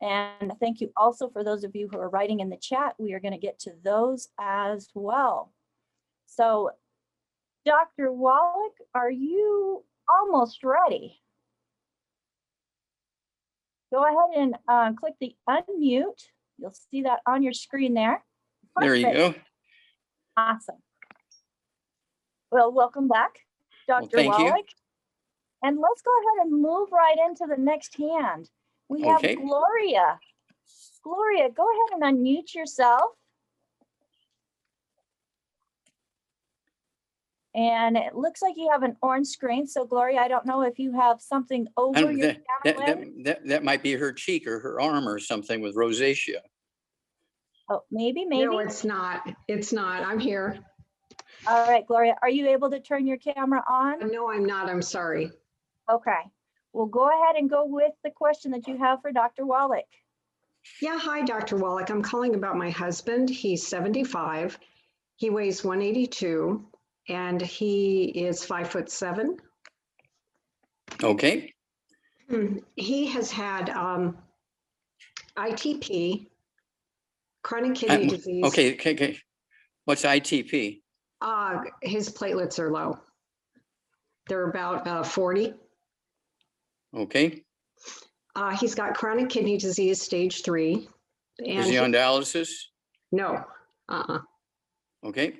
And thank you also for those of you who are writing in the chat. We are going to get to those as well. So Dr. Wallach, are you almost ready? Go ahead and click the unmute. You'll see that on your screen there. There you go. Awesome. Well, welcome back, Dr. Thank you. Wallach. And let's go ahead and move right into the next hand. We have Okay. Gloria. Gloria, go ahead and unmute yourself. And it looks like you have an orange screen. So Gloria, I don't know if you have something over your camera lens. That might be her cheek or her arm or something with rosacea. Oh, maybe. No, it's not. It's not. I'm here. All right, Gloria, are you able to turn your camera on? No, I'm not. I'm sorry. Okay. Well, go ahead and go with the question that you have for Dr. Wallach. Yeah, hi, Dr. Wallach. I'm calling about my husband. He's 75. He weighs 182, and he is 5'7". Okay. He has had ITP, chronic kidney disease. Okay. What's ITP? His platelets are low. They're about 40. Okay. He's got chronic kidney disease, stage 3. And Is he on dialysis? No. Okay.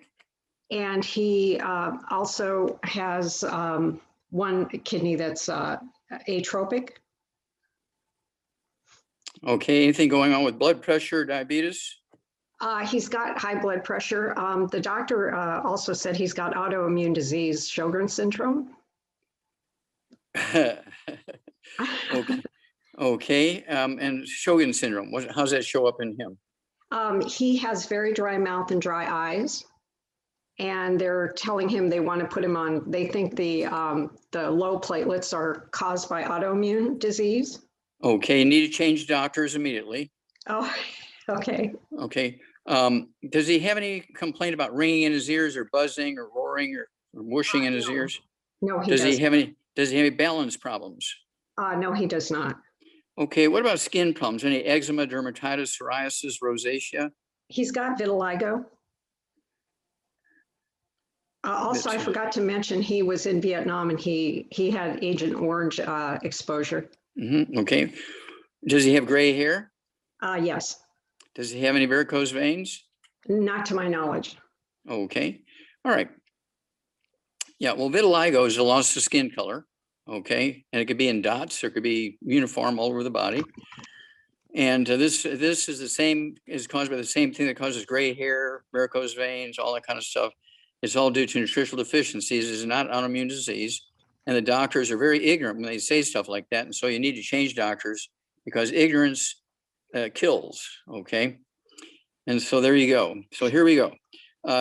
And he also has one kidney that's atropic. Okay. Anything going on with blood pressure, diabetes? He's got high blood pressure. The doctor also said he's got autoimmune disease, Sjogren's syndrome. Okay. And Sjogren's syndrome, how's that show up in him? He has very dry mouth and dry eyes. And they're telling him they want to put him on, they think the low platelets are caused by autoimmune disease. Okay, you need to change doctors immediately. Oh, okay. Okay. Does he have any complaint about ringing in his ears or buzzing or roaring or whooshing in his ears? No, he does doesn't. Does he have any balance problems? No, he does not. Okay, what about skin problems? Any eczema, dermatitis, psoriasis, rosacea? He's got vitiligo. Also, I forgot to mention he was in Vietnam and he had Agent Orange exposure. Okay. Does he have gray hair? Yes. Does he have any varicose veins? Not to my knowledge. Okay. All right. Yeah, well, vitiligo is a loss of skin color. Okay. And it could be in dots or it could be uniform all over the body. And this is the same, is caused by the same thing that causes gray hair, varicose veins, all that kind of stuff. It's all due to nutritional deficiencies. It's not autoimmune disease. And the doctors are very ignorant when they say stuff like that. And so you need to change doctors because ignorance kills. Okay. And so there you go. So here we go.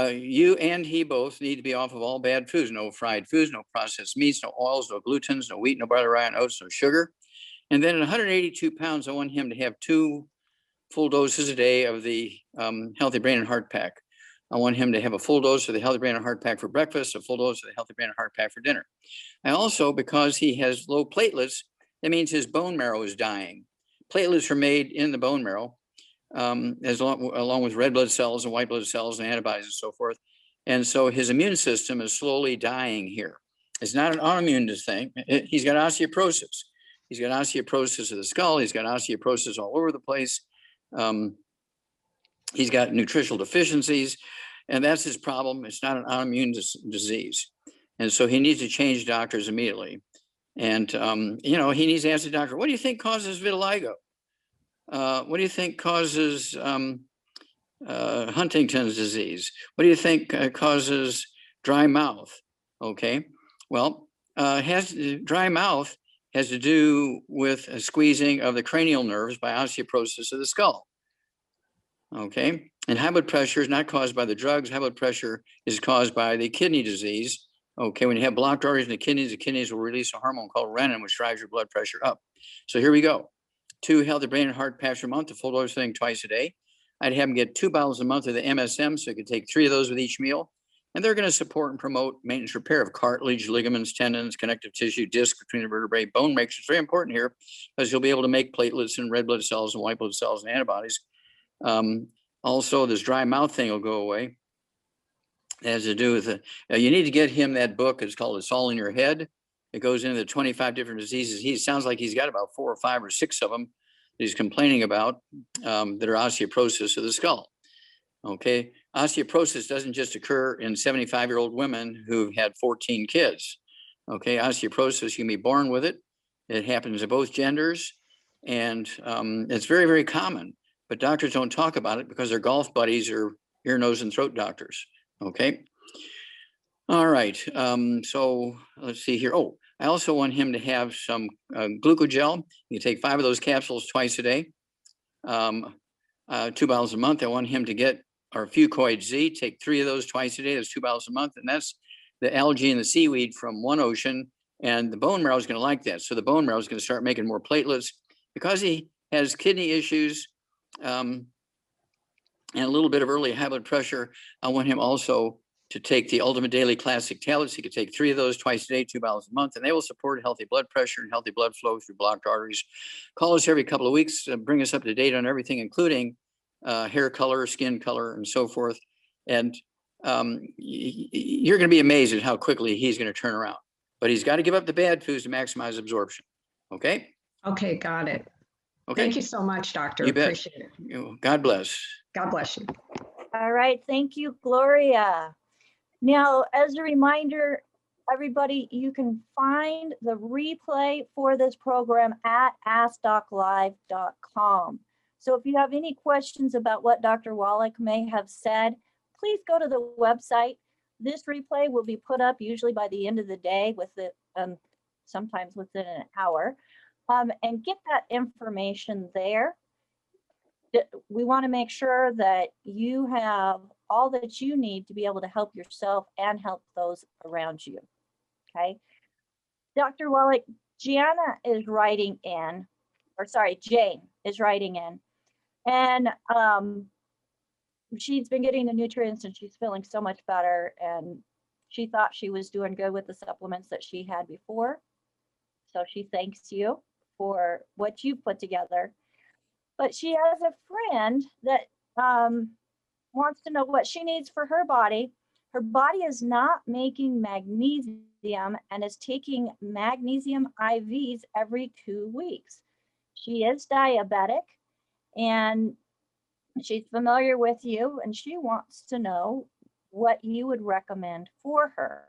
You and he both need to be off of all bad foods. No fried foods, no processed meats, no oils, no glutens, no wheat, no barley, rye, and oats, no sugar. And then at 182 pounds, I want him to have 2 full doses a day of the Healthy Brain and Heart Pack. I want him to have a full dose of the Healthy Brain and Heart Pack for breakfast, a full dose of the Healthy Brain and Heart Pack for dinner. I also, because he has low platelets, that means his bone marrow is dying. Platelets are made in the bone marrow, along with red blood cells and white blood cells and antibodies and so forth. And so his immune system is slowly dying here. It's not an autoimmune thing. He's got osteoporosis. He's got osteoporosis of the skull. He's got osteoporosis all over the place. He's got nutritional deficiencies, and that's his problem. It's not an autoimmune disease. And so he needs to change doctors immediately. And, you know, he needs to ask the doctor, what do you think causes vitiligo? What do you think causes Huntington's disease? What do you think causes dry mouth? Okay, well, dry mouth has to do with a squeezing of the cranial nerves by osteoporosis of the skull. Okay, and high blood pressure is not caused by the drugs. High blood pressure is caused by the kidney disease. Okay, when you have blocked arteries in the kidneys will release a hormone called renin, which drives your blood pressure up. So here we go. 2 Healthy Brain and Heart Packs a month, a full dose thing twice a day. I'd have him get 2 bottles a month of the MSM, so he could take 3 of those with each meal. And they're going to support and promote maintenance repair of cartilage, ligaments, tendons, connective tissue, disc between the vertebrae, bone matrix. It's very important here because you'll be able to make platelets and red blood cells and white blood cells and antibodies. Also, this dry mouth thing will go away. It has to do with you need to get him that book. It's called It's All in Your Head. It goes into the 25 different diseases. He sounds like he's got about 4 or 5 or 6 of them that he's complaining about that are osteoporosis of the skull. Okay, osteoporosis doesn't just occur in 75-year-old women who've had 14 kids. Okay, osteoporosis, you can be born with it. It happens to both genders, and it's very, very common. But doctors don't talk about it because their golf buddies are ear, nose, and throat doctors. Okay. All right. So let's see here. Oh, I also want him to have some glucogel. You take 5 of those capsules twice a day, 2 bottles a month. I want him to get our Fucoid Z, take 3 of those twice a day. That's 2 bottles a month. And that's the algae and the seaweed from one ocean. And the bone marrow is going to like that. So the bone marrow is going to start making more platelets because he has kidney issues and a little bit of early high blood pressure. I want him also to take the Ultimate Daily Classic tablets. He could take 3 of those twice a day, 2 bottles a month, and they will support healthy blood pressure and healthy blood flow through blocked arteries. Call us every couple of weeks, bring us up to date on everything, including hair color, skin color, and so forth. And you're going to be amazed at how quickly he's going to turn around. But he's got to give up the bad foods to maximize absorption. Okay? Okay, got it. Okay. Thank you so much, doctor. You bet. Appreciate it. God bless. God bless you. All right, thank you, Gloria. Now, as a reminder, everybody, you can find the replay for this program at AskDocLive.com. So if you have any questions about what Dr. Wallach may have said, please go to the website. This replay will be put up usually by the end of the day, with it, sometimes within an hour, and get that information there. We want to make sure that you have all that you need to be able to help yourself and help those around you. Okay. Dr. Wallach, Jane is writing in, and she's been getting the nutrients and she's feeling so much better, and she thought she was doing good with the supplements that she had before. So she thanks you for what you put together. But she has a friend that wants to know what she needs for her body. Her body is not making magnesium and is taking magnesium IVs every 2 weeks. She is diabetic and she's familiar with you, and she wants to know what you would recommend for her.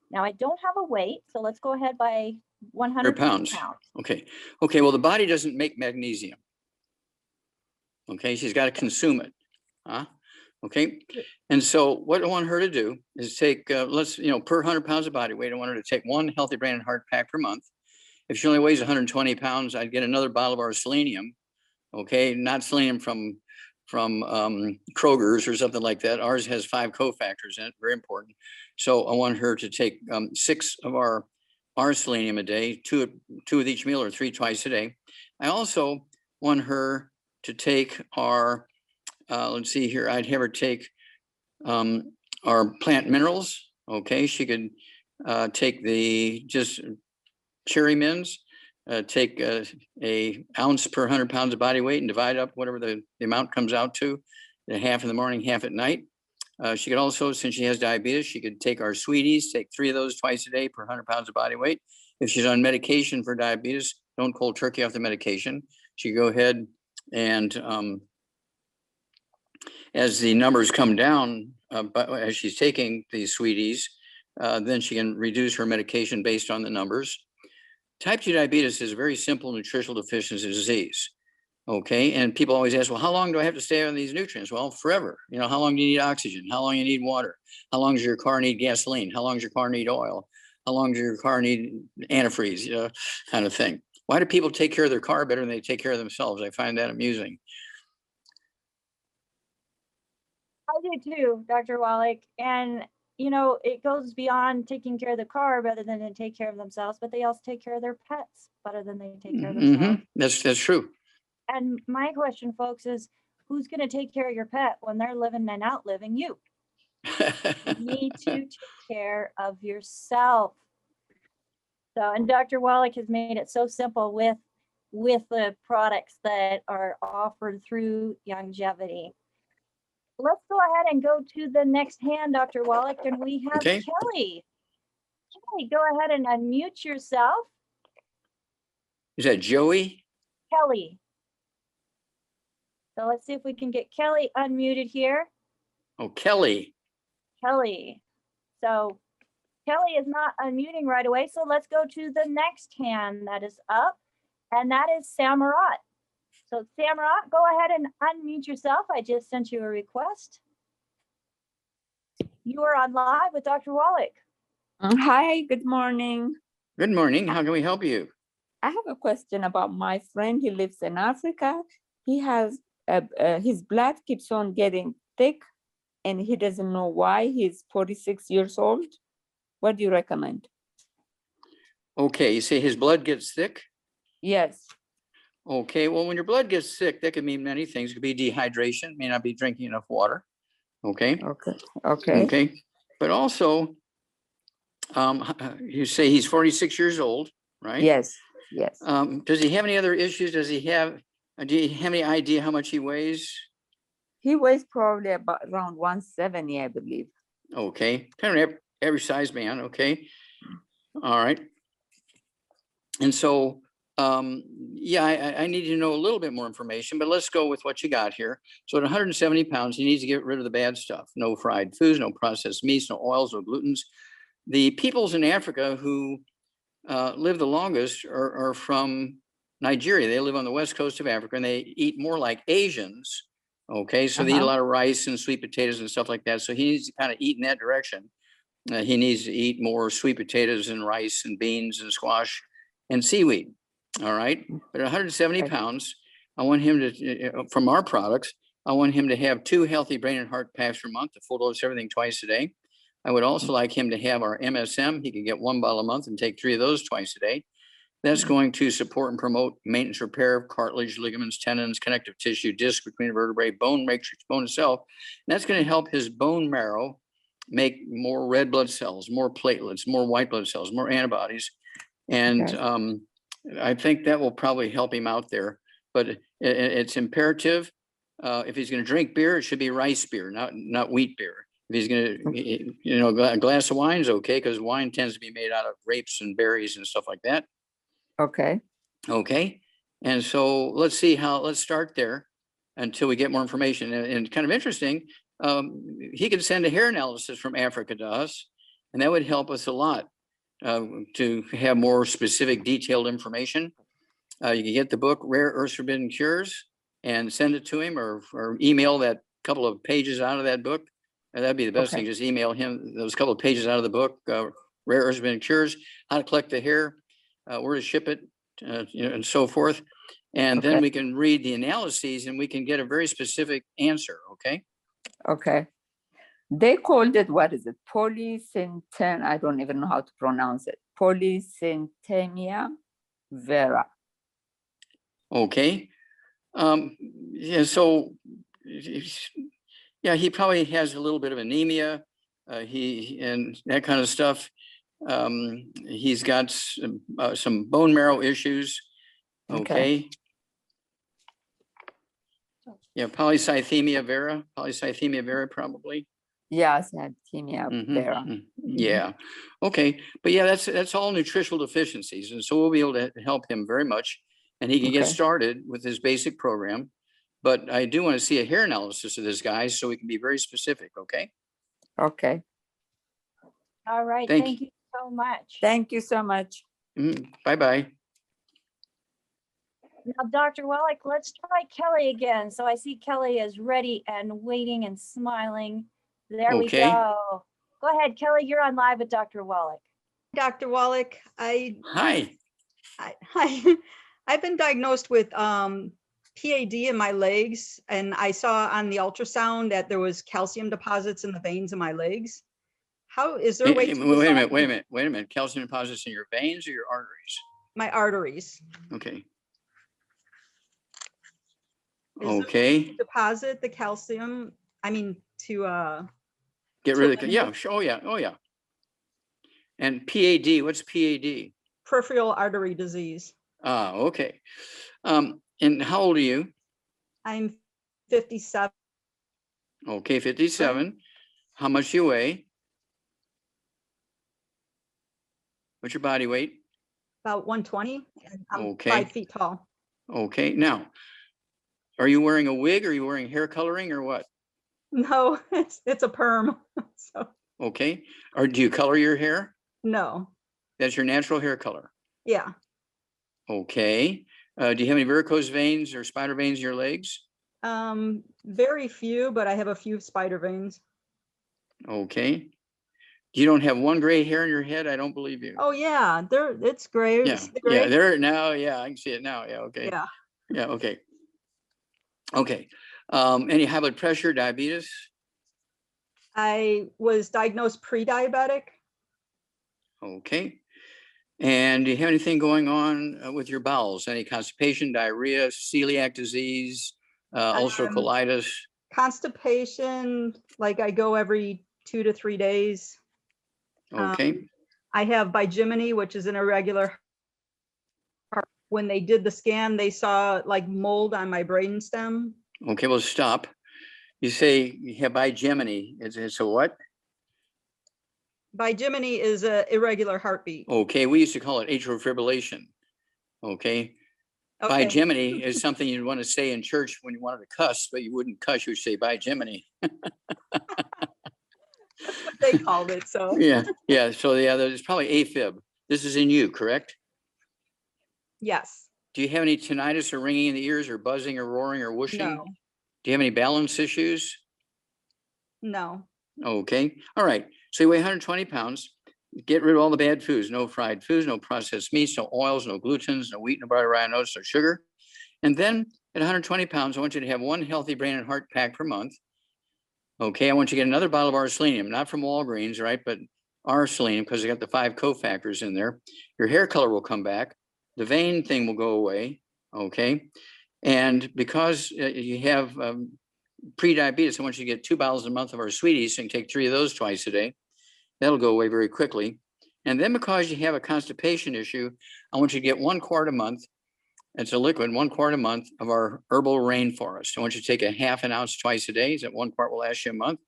Now, I don't have a weight, so let's go ahead by 100 pounds. Okay. Okay. Well, the body doesn't make magnesium. Okay. She's got to consume it. Okay. And so what I want her to do is take, per 100 pounds of body weight, I want her to take 1 Healthy Brain and Heart Pack per month. If she only weighs 120 pounds, I'd get another bottle of our selenium. Okay. Not selenium from Kroger's or something like that. Ours has 5 cofactors in it, very important. So I want her to take 6 of our our selenium a day, two with each meal or 3 twice a day. I also want her to take our, let's see here, I'd have her take our plant minerals. Okay, she could take the just cherry mints, take a ounce per 100 pounds of body weight and divide up whatever the amount comes out to, half in the morning, half at night. She could also, since she has diabetes, she could take our sweeties, take 3 of those twice a day per 100 pounds of body weight. If she's on medication for diabetes, don't cold turkey off the medication. She could go ahead and as the numbers come down, but as she's taking these sweeties, then she can reduce her medication based on the numbers. Type 2 diabetes is a very simple nutritional deficiency disease. Okay, and people always ask, well, how long do I have to stay on these nutrients? Well, forever. You know, how long do you need oxygen? How long do you need water? How long does your car need gasoline? How long does your car need oil? How long does your car need antifreeze? You know, kind of thing. Why do people take care of their car better than they take care of themselves? I find that amusing. I do too, Dr. Wallach. And, you know, it goes beyond taking care of the car rather than to take care of themselves, but they also take care of their pets better than they take care of themselves. That's true. And my question, folks, is who's going to take care of your pet when they're living and outliving you? You need to take care of yourself. So, and Dr. Wallach has made it so simple with the products that are offered through Longevity. Let's go ahead and go to the next hand, Dr. Wallach, and we have Okay. Kelly. Kelly, go ahead and unmute yourself. Is that Joey? Kelly. So let's see if we can get Kelly unmuted here. Oh, Kelly. Kelly. So Kelly is not unmuting right away. So let's go to the next hand that is up, and that is Samarat. So Samarat, go ahead and unmute yourself. I just sent you a request. You are on live with Dr. Wallach. Hi, good morning. Good morning. How can we help you? I have a question about my friend. He lives in Africa. He has his blood keeps on getting thick and he doesn't know why. He's 46 years old. What do you recommend? Okay, you say his blood gets thick? Yes. Okay, well, when your blood gets thick, that could mean many things. It could be dehydration, may not be drinking enough water. Okay. Okay. Okay. Okay. But also, you say he's 46 years old, right? Yes. Yes. Does he have any other issues? Do you have any idea how much he weighs? He weighs probably about around 170, I believe. Okay, kind of average size man. Okay. All right. And so, yeah, I need to know a little bit more information, but let's go with what you got here. So at 170 pounds, he needs to get rid of the bad stuff. No fried foods, no processed meats, no oils, no glutens. The peoples in Africa who live the longest are from Nigeria. They live on the west coast of Africa and they eat more like Asians. Okay, so they eat a lot of rice and sweet potatoes and stuff like that. So he needs to kind of eat in that direction. He needs to eat more sweet potatoes and rice and beans and squash and seaweed. All right, but at 170 pounds, I want him to, from our products, I want him to have 2 healthy brain and heart packs per month, a full dose everything twice a day. I would also like him to have our MSM. He can get 1 bottle a month and take 3 of those twice a day. That's going to support and promote maintenance repair of cartilage, ligaments, tendons, connective tissue, disc between the vertebrae, bone matrix, bone itself. And that's going to help his bone marrow make more red blood cells, more platelets, more white blood cells, more antibodies. And I think that will probably help him out there. But it's imperative. If he's going to drink beer, it should be rice beer, not wheat beer. If he's going to, a glass of wine is okay because wine tends to be made out of grapes and berries and stuff like that. Okay. Okay. And so let's start there until we get more information. And kind of interesting, he could send a hair analysis from Africa to us, and that would help us a lot to have more specific, detailed information. You can get the book, Rare Earths Forbidden Cures, and send it to him or email that couple of pages out of that book. That'd be the best thing. Just email him those couple of pages out of the book, Rare Earths Forbidden Cures, how to collect the hair, where to ship it, and so forth. And then we can read the analyses and we can get a very specific answer. Okay. Okay. They called it, what is it? Polycentin. I don't even know how to pronounce it. polycythemia vera. Okay. Yeah, so yeah, he probably has a little bit of anemia, and that kind of stuff. He's got some bone marrow issues. Okay. Yeah, polycythemia vera probably. Yeah, cythemia vera. Yeah. Okay. But yeah, that's all nutritional deficiencies. And so we'll be able to help him very much. And he can get started with his basic program. But I do want to see a hair analysis of this guy so we can be very specific. Okay. Okay. All right. Thank you so much. Thank you so much. Bye-bye. Now, Dr. Wallach, let's try Kelly again. So I see Kelly is ready and waiting and smiling. There we go. Go ahead, Kelly. You're on live with Dr. Wallach. Dr. Wallach, Hi. Hi. I've been diagnosed with PAD in my legs, and I saw on the ultrasound that there was calcium deposits in the veins in my legs. How is there a way to Wait a minute. Calcium deposits in your veins or your arteries? my arteries? Okay. Is there a way Okay. to deposit the calcium? I mean, to Get rid of the, yeah, sure. Oh yeah. And PAD, what's PAD? peripheral artery disease. Ah, okay. And how old are you? I'm 57. Okay, 57. How much do you weigh? What's your body weight? About 120. And I'm Okay. 5 feet tall. Okay, now, are you wearing a wig or are you wearing hair coloring or what? No, it's a perm. So Okay, or do you color your hair? no. That's your natural hair color. Yeah. Okay. Do you have any varicose veins or spider veins in your legs? Very few, but I have a few spider veins. Okay. You don't have one gray hair in your head? I don't believe you. Oh yeah, it's gray. Yeah, It's the gray. yeah, there now. Yeah, I can see it now. Yeah, okay. Yeah. Yeah, okay. Okay. Any high blood pressure, diabetes? I was diagnosed pre-diabetic. Okay. And do you have anything going on with your bowels? Any constipation, diarrhea, celiac disease, ulcerative colitis? Constipation, like I go every 2 to 3 days. Okay. I have bigeminy, which is an irregular heart. When they did the scan, they saw like mold on my brainstem. Okay, well, stop. You say you have bigeminy. It's a what? Bigeminy is a irregular heartbeat. Okay, we used to call it atrial fibrillation. Okay. Okay. Bigeminy is something you'd want to say in church when you wanted to cuss, but you wouldn't cuss, you would say bigeminy. That's what they called it, so. Yeah, yeah. So yeah, there's probably AFib. This is in you, correct? Yes. Do you have any tinnitus or ringing in the ears or buzzing or roaring or whooshing? No. Do you have any balance issues? No. Okay. All right. So you weigh 120 pounds. Get rid of all the bad foods. No fried foods, no processed meats, no oils, no glutens, no wheat, no butter, rye, no oats, no sugar. And then at 120 pounds, I want you to have one healthy brain and heart pack per month. Okay. I want you to get another bottle of our selenium, not from Walgreens, right? But our selenium, because they got the 5 cofactors in there. Your hair color will come back. The vein thing will go away. Okay. And because you have pre-diabetes, I want you to get 2 bottles a month of our sweeties and take 3 of those twice a day. That'll go away very quickly. And then because you have a constipation issue, I want you to get 1 quart a month. It's a liquid, 1 quart a month of our herbal rainforest. I want you to take a ½ ounce twice a day. That 1 quart will last you a month.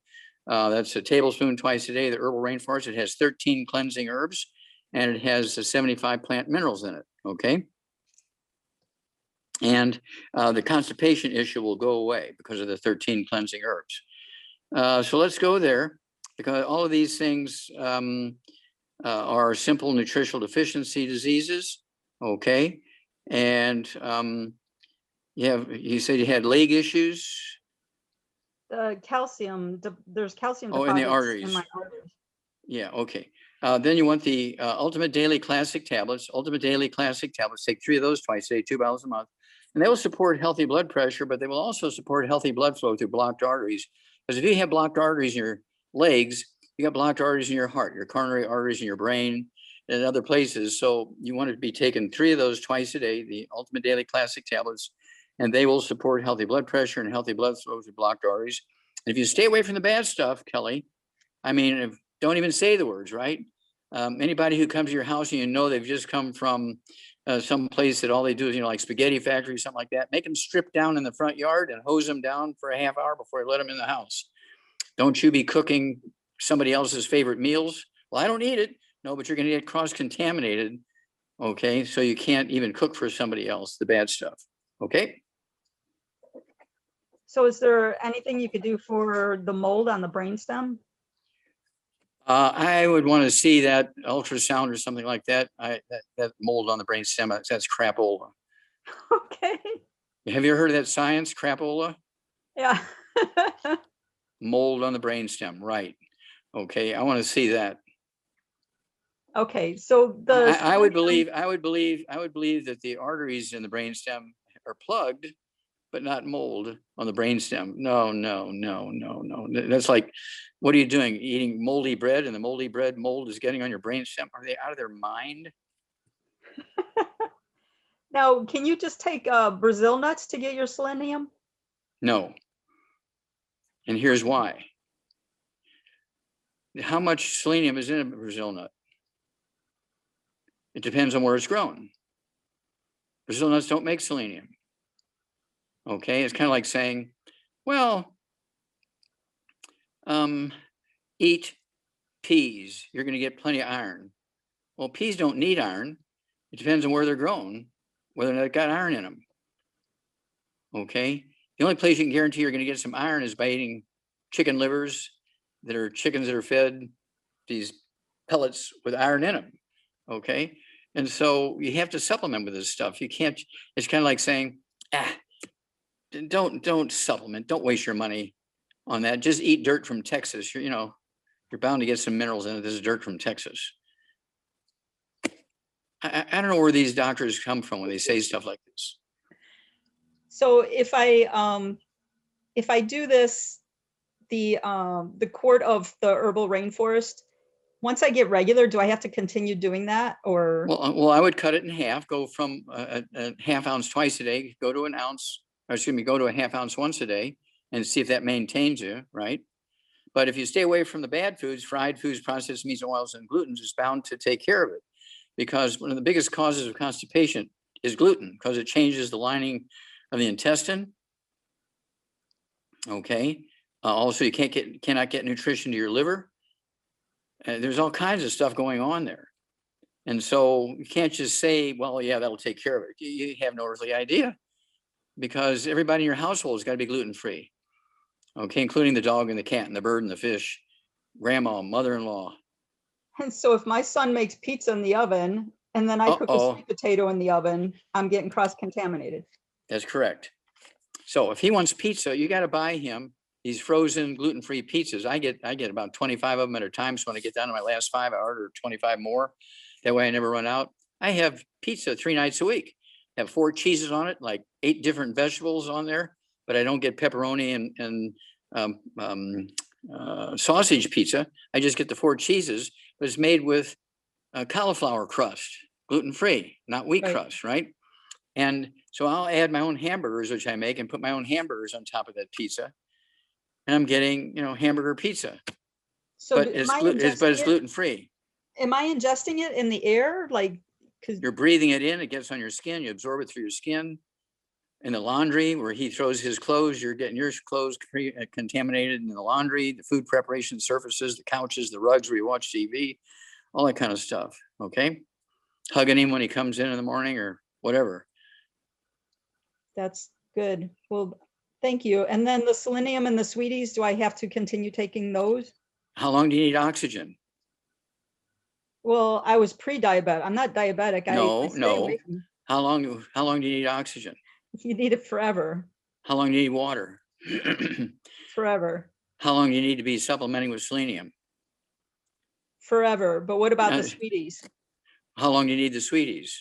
That's a tablespoon twice a day. The herbal rainforest, it has 13 cleansing herbs and it has 75 plant minerals in it. Okay. And the constipation issue will go away because of the 13 cleansing herbs. So let's go there, because all of these things are simple nutritional deficiency diseases. Okay. And you said you had leg issues. Calcium, there's calcium Oh, in the deposits arteries. in my arteries. Yeah, okay. Then you want the Ultimate Daily Classic tablets. Ultimate Daily Classic tablets, take 3 of those twice a day, 2 bottles a month. And they will support healthy blood pressure, but they will also support healthy blood flow through blocked arteries. Because if you have blocked arteries in your legs, you got blocked arteries in your heart, your coronary arteries in your brain, in other places. So you want to be taking 3 of those twice a day, the Ultimate Daily Classic tablets, and they will support healthy blood pressure and healthy blood flow to blocked arteries. And if you stay away from the bad stuff, Kelly, I mean, don't even say the words, right? Anybody who comes to your house and you know they've just come from some place that all they do is, like spaghetti factory, something like that, make them strip down in the front yard and hose them down for a half hour before you let them in the house. Don't you be cooking somebody else's favorite meals. Well, I don't eat it. No, but you're going to get cross-contaminated. Okay, so you can't even cook for somebody else, the bad stuff. Okay. So is there anything you could do for the mold on the brainstem? I would want to see that ultrasound or something like that. That mold on the brainstem, that's crapola. Okay. Have you ever heard of that science, crapola? Yeah. Mold on the brainstem, right? Okay, I want to see that. Okay, so I would believe that the arteries in the brainstem are plugged, but not mold on the brainstem. No. That's like, what are you doing? Eating moldy bread, and the moldy bread mold is getting on your brainstem? Are they out of their mind? Now, can you just take Brazil nuts to get your selenium? No. And here's why. How much selenium is in a Brazil nut? It depends on where it's grown. Brazil nuts don't make selenium. Okay, it's kind of like saying, well, eat peas, you're going to get plenty of iron. Well, peas don't need iron. It depends on where they're grown, whether or not they've got iron in them. Okay, the only place you can guarantee you're going to get some iron is by eating chicken livers that are chickens that are fed these pellets with iron in them. Okay, and so you have to supplement with this stuff. You can't, it's kind of like saying, don't supplement, don't waste your money on that. Just eat dirt from Texas. You're bound to get some minerals in it. This is dirt from Texas. I don't know where these doctors come from when they say stuff like this. So if I do this, the quart of the herbal rainforest, once I get regular, do I have to continue doing that, or? Well, I would cut it in half, go from a half ounce twice a day, go to an ounce, or excuse me, go to a half ounce once a day, and see if that maintains you, right? But if you stay away from the bad foods, fried foods, processed meats, oils, and glutens, it's bound to take care of it. Because one of the biggest causes of constipation is gluten, because it changes the lining of the intestine. Okay. Also, you cannot get nutrition to your liver. There's all kinds of stuff going on there. And so you can't just say, well, yeah, that'll take care of it. You have no earthly idea, because everybody in your household has got to be gluten-free. Okay, including the dog and the cat and the bird and the fish, grandma, mother-in-law. And so if my son makes pizza in the oven and then I cook a sweet potato in the oven, I'm getting cross-contaminated. That's correct. So if he wants pizza, you got to buy him these frozen gluten-free pizzas. I get about 25 of them at a time. So when I get down to my last 5, I order 25 more. That way I never run out. I have pizza 3 nights a week. I have 4 cheeses on it, like 8 different vegetables on there, but I don't get pepperoni and sausage pizza. I just get the 4 cheeses, but it's made with cauliflower crust, gluten-free, not wheat crust, right? And so I'll add my own hamburgers, which I make, and put my own hamburgers on top of that pizza. And I'm getting, hamburger pizza. So but it's gluten-free. Am I ingesting it in the air? Like, because you're breathing it in, it gets on your skin, you absorb it through your skin. In the laundry, where he throws his clothes, you're getting your clothes contaminated in the laundry, the food preparation surfaces, the couches, the rugs where you watch TV, all that kind of stuff. Okay. Hugging him when he comes in the morning or whatever. That's good. Well, thank you. And then the selenium and the sweeties, do I have to continue taking those? How long do you need oxygen? Well, I was pre-diabetic. I'm not diabetic. No. How long do you need oxygen? You need it forever. How long do you need water? Forever. How long do you need to be supplementing with selenium? Forever. But what about the sweeties? How long do you need the sweeties?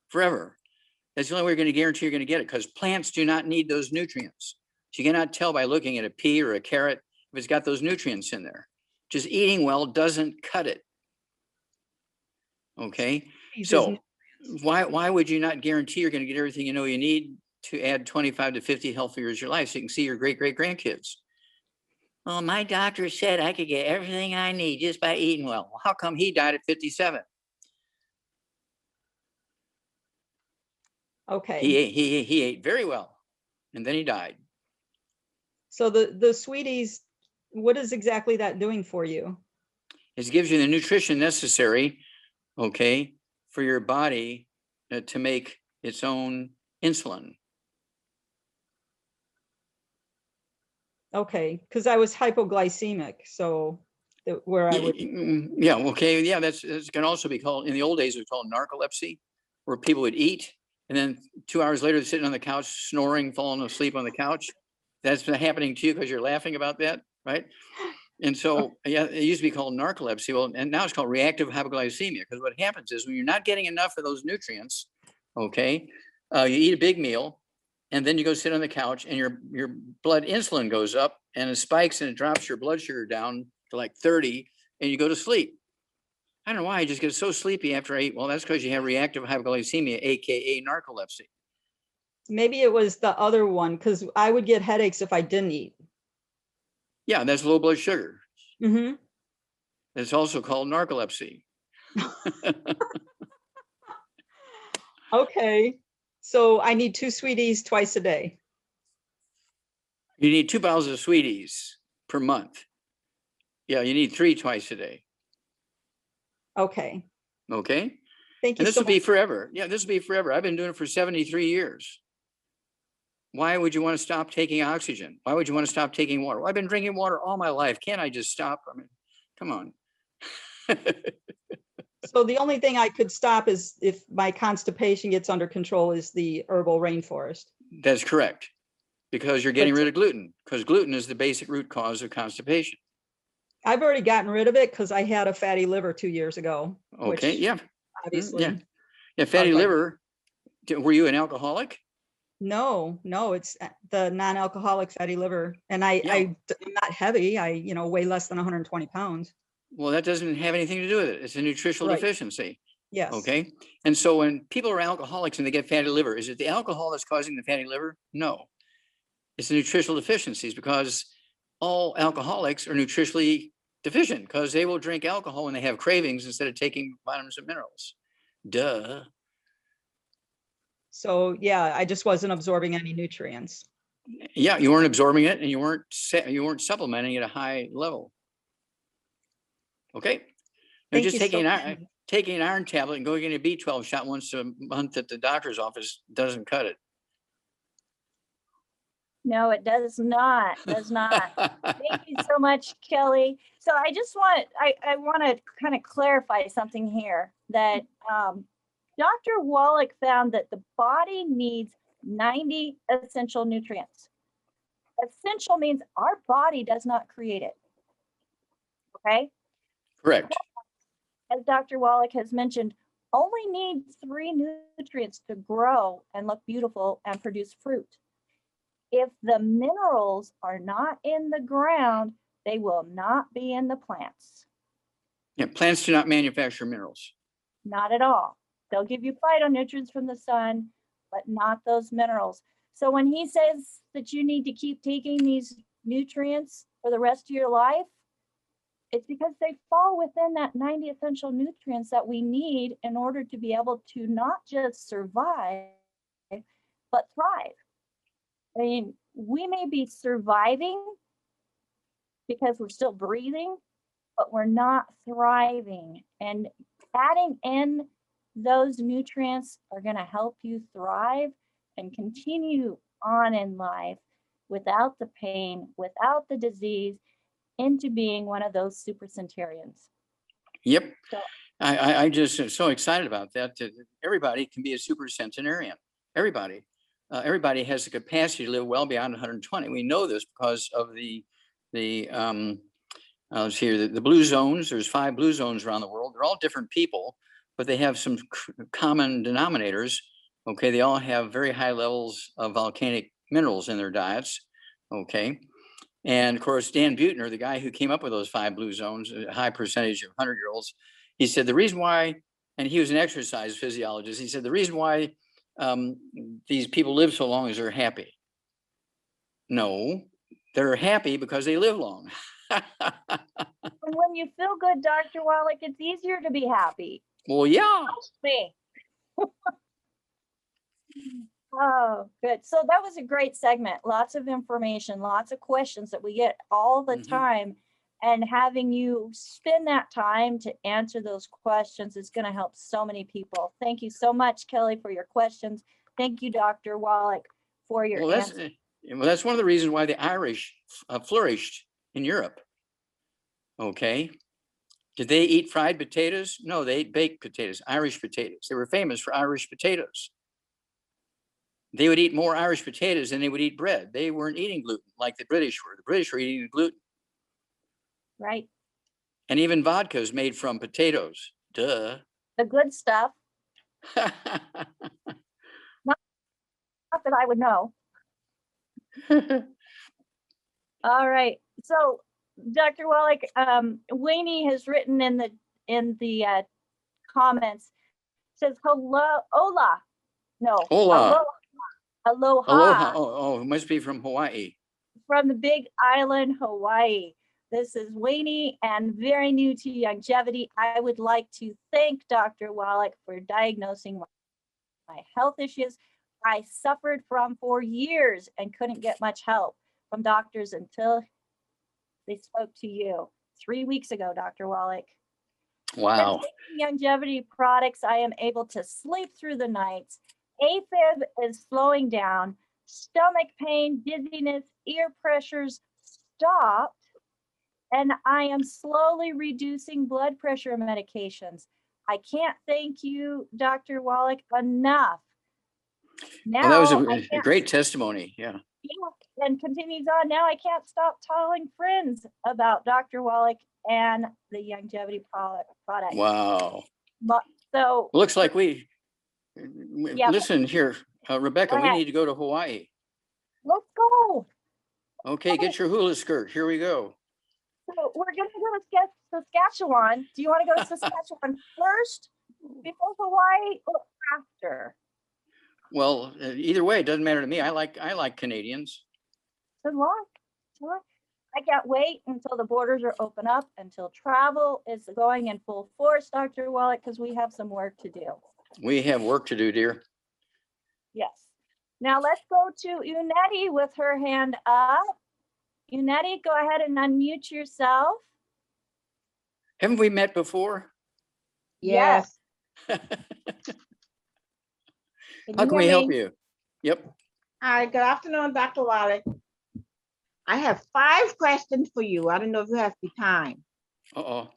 Forever. That's the only way you're going to guarantee you're going to get it, because plants do not need those nutrients. So you cannot tell by looking at a pea or a carrot if it's got those nutrients in there. Just eating well doesn't cut it. Okay, Geez, so why would you not guarantee you're going to get everything you know you need to add 25 to 50 healthy years of your life so you can see your great grandkids? Oh, my doctor said I could get everything I need just by eating well. Well, how come he died at 57? Okay. He ate very well, and then he died. So the sweeties, what is exactly that doing for you? It gives you the nutrition necessary, okay, for your body to make its own insulin. Okay, because I was hypoglycemic, so where I would. Yeah, okay, yeah, that's can also be called, in the old days, it was called narcolepsy, where people would eat and then 2 hours later they're sitting on the couch, snoring, falling asleep on the couch. That's been happening to you because you're laughing about that, right? And so, yeah, it used to be called narcolepsy. Well, and now it's called reactive hypoglycemia, because what happens is when you're not getting enough of those nutrients, okay, you eat a big meal, and then you go sit on the couch, and your blood insulin goes up, and it spikes, and it drops your blood sugar down to like 30, and you go to sleep. I don't know why I just get so sleepy after I eat. Well, that's because you have reactive hypoglycemia, aka narcolepsy. Maybe it was the other one, because I would get headaches if I didn't eat. Yeah, that's low blood sugar. Mm-hmm. It's also called narcolepsy. Okay, so I need 2 sweeties twice a day. You need 2 bottles of sweeties per month. Yeah, you need 3 twice a day. Okay, Okay. thank you And this so will be much. forever. Yeah, this will be forever. I've been doing it for 73 years. Why would you want to stop taking oxygen? Why would you want to stop taking water? Well, I've been drinking water all my life. Can't I just stop? I mean, come on. So the only thing I could stop is if my constipation gets under control is the herbal rainforest. That's correct. Because you're getting But- rid of gluten, because gluten is the basic root cause of constipation. I've already gotten rid of it because I had a fatty liver 2 years ago. Okay, which yeah. Obviously. Yeah. Yeah, fatty Okay. liver. Were you an alcoholic? No, it's the non-alcoholic fatty liver. And I'm not heavy. I weigh less than 120 pounds. Well, that doesn't have anything to do with it. It's a nutritional Right. deficiency. Yes. Okay. And so when people are alcoholics and they get fatty liver, is it the alcohol that's causing the fatty liver? No. It's the nutritional deficiencies, because all alcoholics are nutritionally deficient because they will drink alcohol when they have cravings instead of taking vitamins and minerals. Duh. So yeah, I just wasn't absorbing any nutrients. Yeah, you weren't absorbing it, and you weren't supplementing at a high level. Okay. Now Thank just you taking so taking an iron tablet and going in a B12 shot once a month at the doctor's office doesn't cut it. No, it does not. Does not. Thank you so much, Kelly. So I just want, I want to kind of clarify something here, that Dr. Wallach found that the body needs 90 essential nutrients. Essential means our body does not create it. Okay? Correct. As Dr. Wallach has mentioned, only needs 3 nutrients to grow and look beautiful and produce fruit. If the minerals are not in the ground, they will not be in the plants. Yeah, plants do not manufacture minerals. Not at all. They'll give you phytonutrients from the sun, but not those minerals. So when he says that you need to keep taking these nutrients for the rest of your life, it's because they fall within that 90 essential nutrients that we need in order to be able to not just survive, but thrive. I mean, we may be surviving because we're still breathing, but we're not thriving. And adding in those nutrients are going to help you thrive and continue on in life without the pain, without the disease, into being one of those supercentenarians. Yep. So, I just am so excited about that. Everybody can be a supercentenarian. Everybody. Everybody has the capacity to live well beyond 120. We know this because of the let's see here, the blue zones. There's 5 blue zones around the world. They're all different people, but they have some common denominators. Okay, they all have very high levels of volcanic minerals in their diets. Okay, and of course, Dan Buettner, the guy who came up with those 5 blue zones, a high percentage of 100-year-olds, he said the reason why and he was an exercise physiologist. He said the reason why these people live so long is they're happy. No, they're happy because they live long. And when you feel good, Dr. Wallach, it's easier to be happy. Well, yeah. Me. Oh, good. So that was a great segment. Lots of information, lots of questions that we get all the time. And having you spend that time to answer those questions is going to help so many people. Thank you so much, Kelly, for your questions. Thank you, Dr. Wallach, for your answers. That's one of the reasons why the Irish flourished in Europe. Okay. Did they eat fried potatoes? No, they ate baked potatoes, Irish potatoes. They were famous for Irish potatoes. They would eat more Irish potatoes than they would eat bread. They weren't eating gluten like the British were. The British were eating gluten. Right. And even vodka is made from potatoes. Duh. The good stuff. Not that I would know. All right. So, Dr. Wallach, Wayne has written in the comments, says hello, hola. No. Hola. Aloha. Aloha. Oh, it must be from Hawaii. From the big island, Hawaii. This is Wayne and very new to longevity. I would like to thank Dr. Wallach for diagnosing my health issues I suffered from for years and couldn't get much help from doctors until they spoke to you 3 weeks ago, Dr. Wallach. Wow. Since taking longevity products, I am able to sleep through the nights. AFib is slowing down. Stomach pain, dizziness, ear pressures stopped. And I am slowly reducing blood pressure medications. I can't thank you, Dr. Wallach, enough. Now, Well, that was a great testimony. Yeah. And continues on. Now I can't stop telling friends about Dr. Wallach and the longevity product. Wow. So looks like listen here, Rebecca, we need to go to Hawaii. Let's go. Okay, get your hula skirt. Here we go. So we're going to go to Saskatchewan. Do you want to go to Saskatchewan first, before Hawaii, or after? Well, either way, it doesn't matter to me. I like Canadians. Good luck. I can't wait until the borders are open up, until travel is going in full force, Dr. Wallach, because we have some work to do. We have work to do, dear. Yes. Now let's go to Unetti with her hand up. Unetti, go ahead and unmute yourself. Haven't we met before? Yes. How can we help you? Yep. Hi, good afternoon, Dr. Wallach. I have 5 questions for you. I don't know if you have the time. Uh-oh.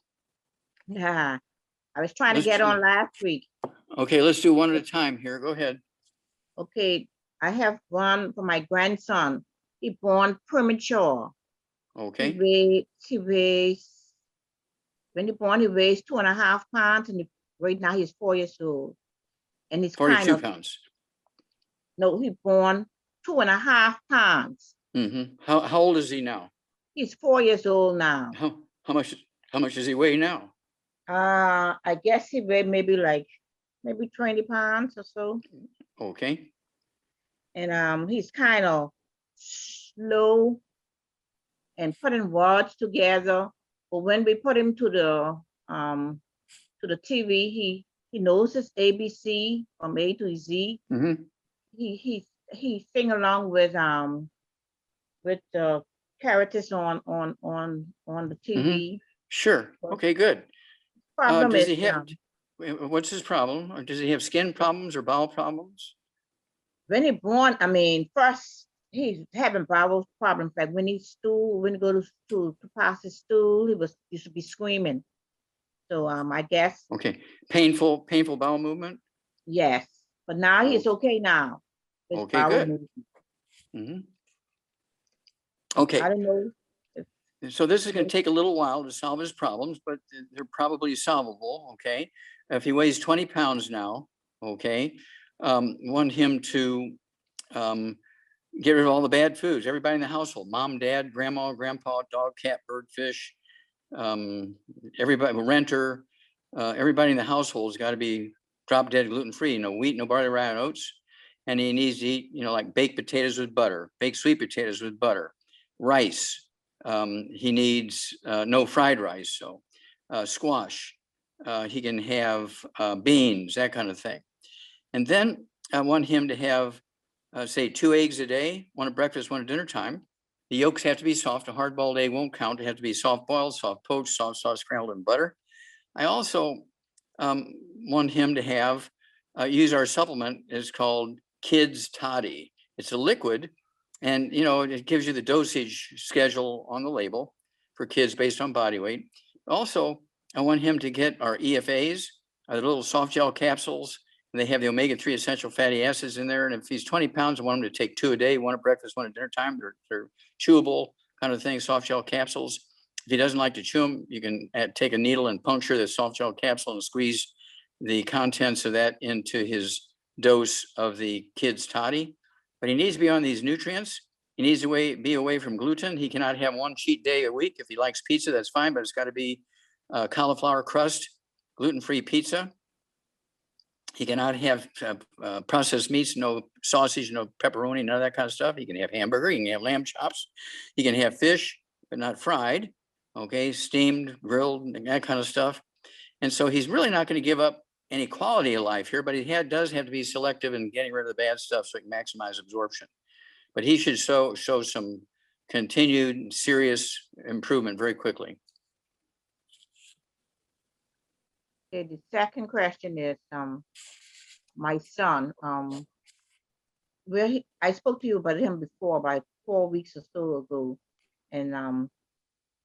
Yeah, I was trying to get on last week. Okay, let's do one at a time here. Go ahead. Okay, I have one for my grandson. He born premature. Okay. When he born, he weighs 2.5 pounds, and right now he's 4 years old. And he's 42 pounds. No, he born 2.5 pounds. How old is he now? He's 4 years old now. How much does he weigh now? I guess he weighed maybe 20 pounds or so. Okay. And he's kind of slow and putting words together. But when we put him to the TV, he knows his ABC from A to Z. He sing along with the characters on the TV. Sure. Okay, good. Problem does is, he have, what's his problem? Or does he have skin problems or bowel problems? When he born, I mean, first he's having bowel problems. Like when he go to pass his stool, he used to be screaming. So I guess. Okay. Painful bowel movement? Yes. But now he's okay now. Okay, good. Okay. I don't know. So this is going to take a little while to solve his problems, but they're probably solvable. Okay. If he weighs 20 pounds now, okay, want him to get rid of all the bad foods, everybody in the household, mom, dad, grandma, grandpa, dog, cat, bird, fish, everybody, renter, everybody in the household's got to be drop dead gluten-free, no wheat, no barley, rye, and oats. And he needs to eat, like baked potatoes with butter, baked sweet potatoes with butter, rice. He needs no fried rice, so squash. He can have beans, that kind of thing. And then I want him to have, say, 2 eggs a day, one at breakfast, one at dinner time. The yolks have to be soft. A hard-boiled egg won't count. They have to be soft boiled, soft poached, soft sauce scrambled in butter. I also want him to have, use our supplement. It's called Kids Toddy. It's a liquid, and it gives you the dosage schedule on the label for kids based on body weight. Also, I want him to get our EFAs, the little soft gel capsules. And they have the omega-3 essential fatty acids in there. And if he's 20 pounds, I want him to take 2 a day, one at breakfast, one at dinner time. They're chewable kind of things, soft gel capsules. If he doesn't like to chew them, you can take a needle and puncture the soft gel capsule and squeeze the contents of that into his dose of the Kids Toddy. But he needs to be on these nutrients. He needs to be away from gluten. He cannot have one cheat day a week. If he likes pizza, that's fine, but it's got to be cauliflower crust, gluten-free pizza. He cannot have processed meats, no sausage, no pepperoni, none of that kind of stuff. He can have hamburger, he can have lamb chops. He can have fish, but not fried, okay, steamed, grilled, that kind of stuff. And so he's really not going to give up any quality of life here, but he does have to be selective in getting rid of the bad stuff so he can maximize absorption. But he should show some continued serious improvement very quickly. Okay, the second question is, my son, I spoke to you about him before, about 4 weeks or so ago, and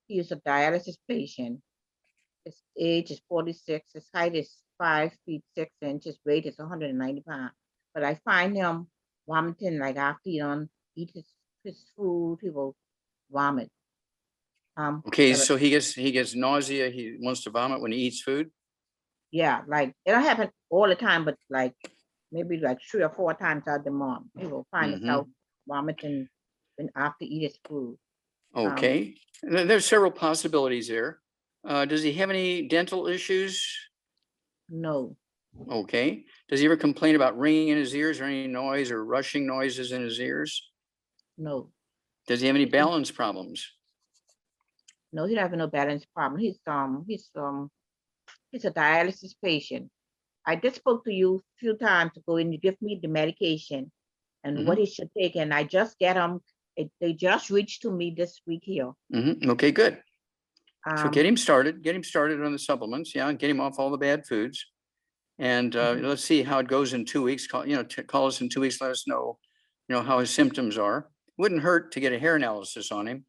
he is a dialysis patient. His age is 46. His height is 5 feet 6 inches. Weight is 190 pounds. But I find him vomiting, like after he eat his food, he will vomit. Okay, so he gets nausea. He wants to vomit when he eats food. Yeah, like it don't happen all the time, but like maybe like 3 or 4 times out the month, he will find himself vomiting when after eat his food. Okay, there's several possibilities there. Does he have any dental issues? No. Okay. Does he ever complain about ringing in his ears or any noise or rushing noises in his ears? No. Does he have any balance problems? No, he doesn't have no balance problem. He's a dialysis patient. I just spoke to you a few times ago and you give me the medication and what he should take, and I just get them. They just reached to me this week here. Okay, good. So get him started on the supplements, and get him off all the bad foods. And let's see how it goes in 2 weeks. Call us in 2 weeks. Let us know, how his symptoms are. Wouldn't hurt to get a hair analysis on him.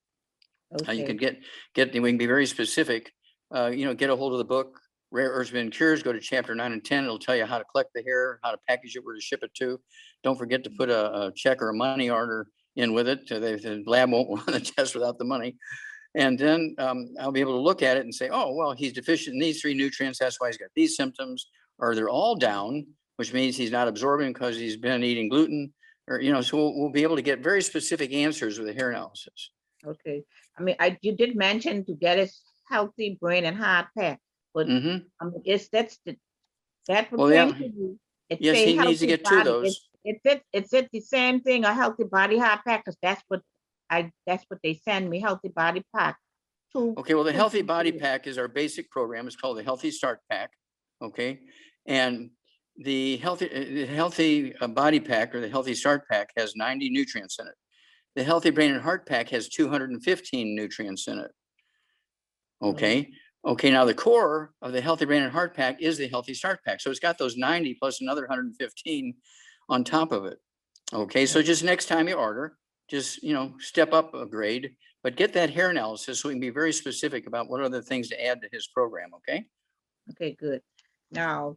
Okay. You could we can be very specific. Get a hold of the book, Rare Earths and Cures. Go to chapter 9 and 10. It'll tell you how to collect the hair, how to package it, where to ship it to. Don't forget to put a check or a money order in with it. The lab won't run the test without the money. And then I'll be able to look at it and say, oh, well, he's deficient in these 3 nutrients. That's why he's got these symptoms. Or they're all down, which means he's not absorbing because he's been eating gluten. Or, so we'll be able to get very specific answers with a hair analysis. Okay. I mean, you did mention to get his healthy brain and heart pack, but that pertains to you. Yes, he needs to get 2 of those. It's the same thing, a healthy body heart pack, because that's what they send me, healthy body pack. Okay, well, the healthy body pack is our basic program. It's called the Healthy Start Pack. Okay, and the healthy body pack, or the Healthy Start Pack, has 90 nutrients in it. The Healthy Brain and Heart Pack has 215 nutrients in it. Okay. Okay, now the core of the Healthy Brain and Heart Pack is the Healthy Start Pack. So it's got those 90 plus another 115 on top of it. Okay, so just next time you order, just, step up a grade, but get that hair analysis so we can be very specific about what other things to add to his program, okay? Okay, good. Now,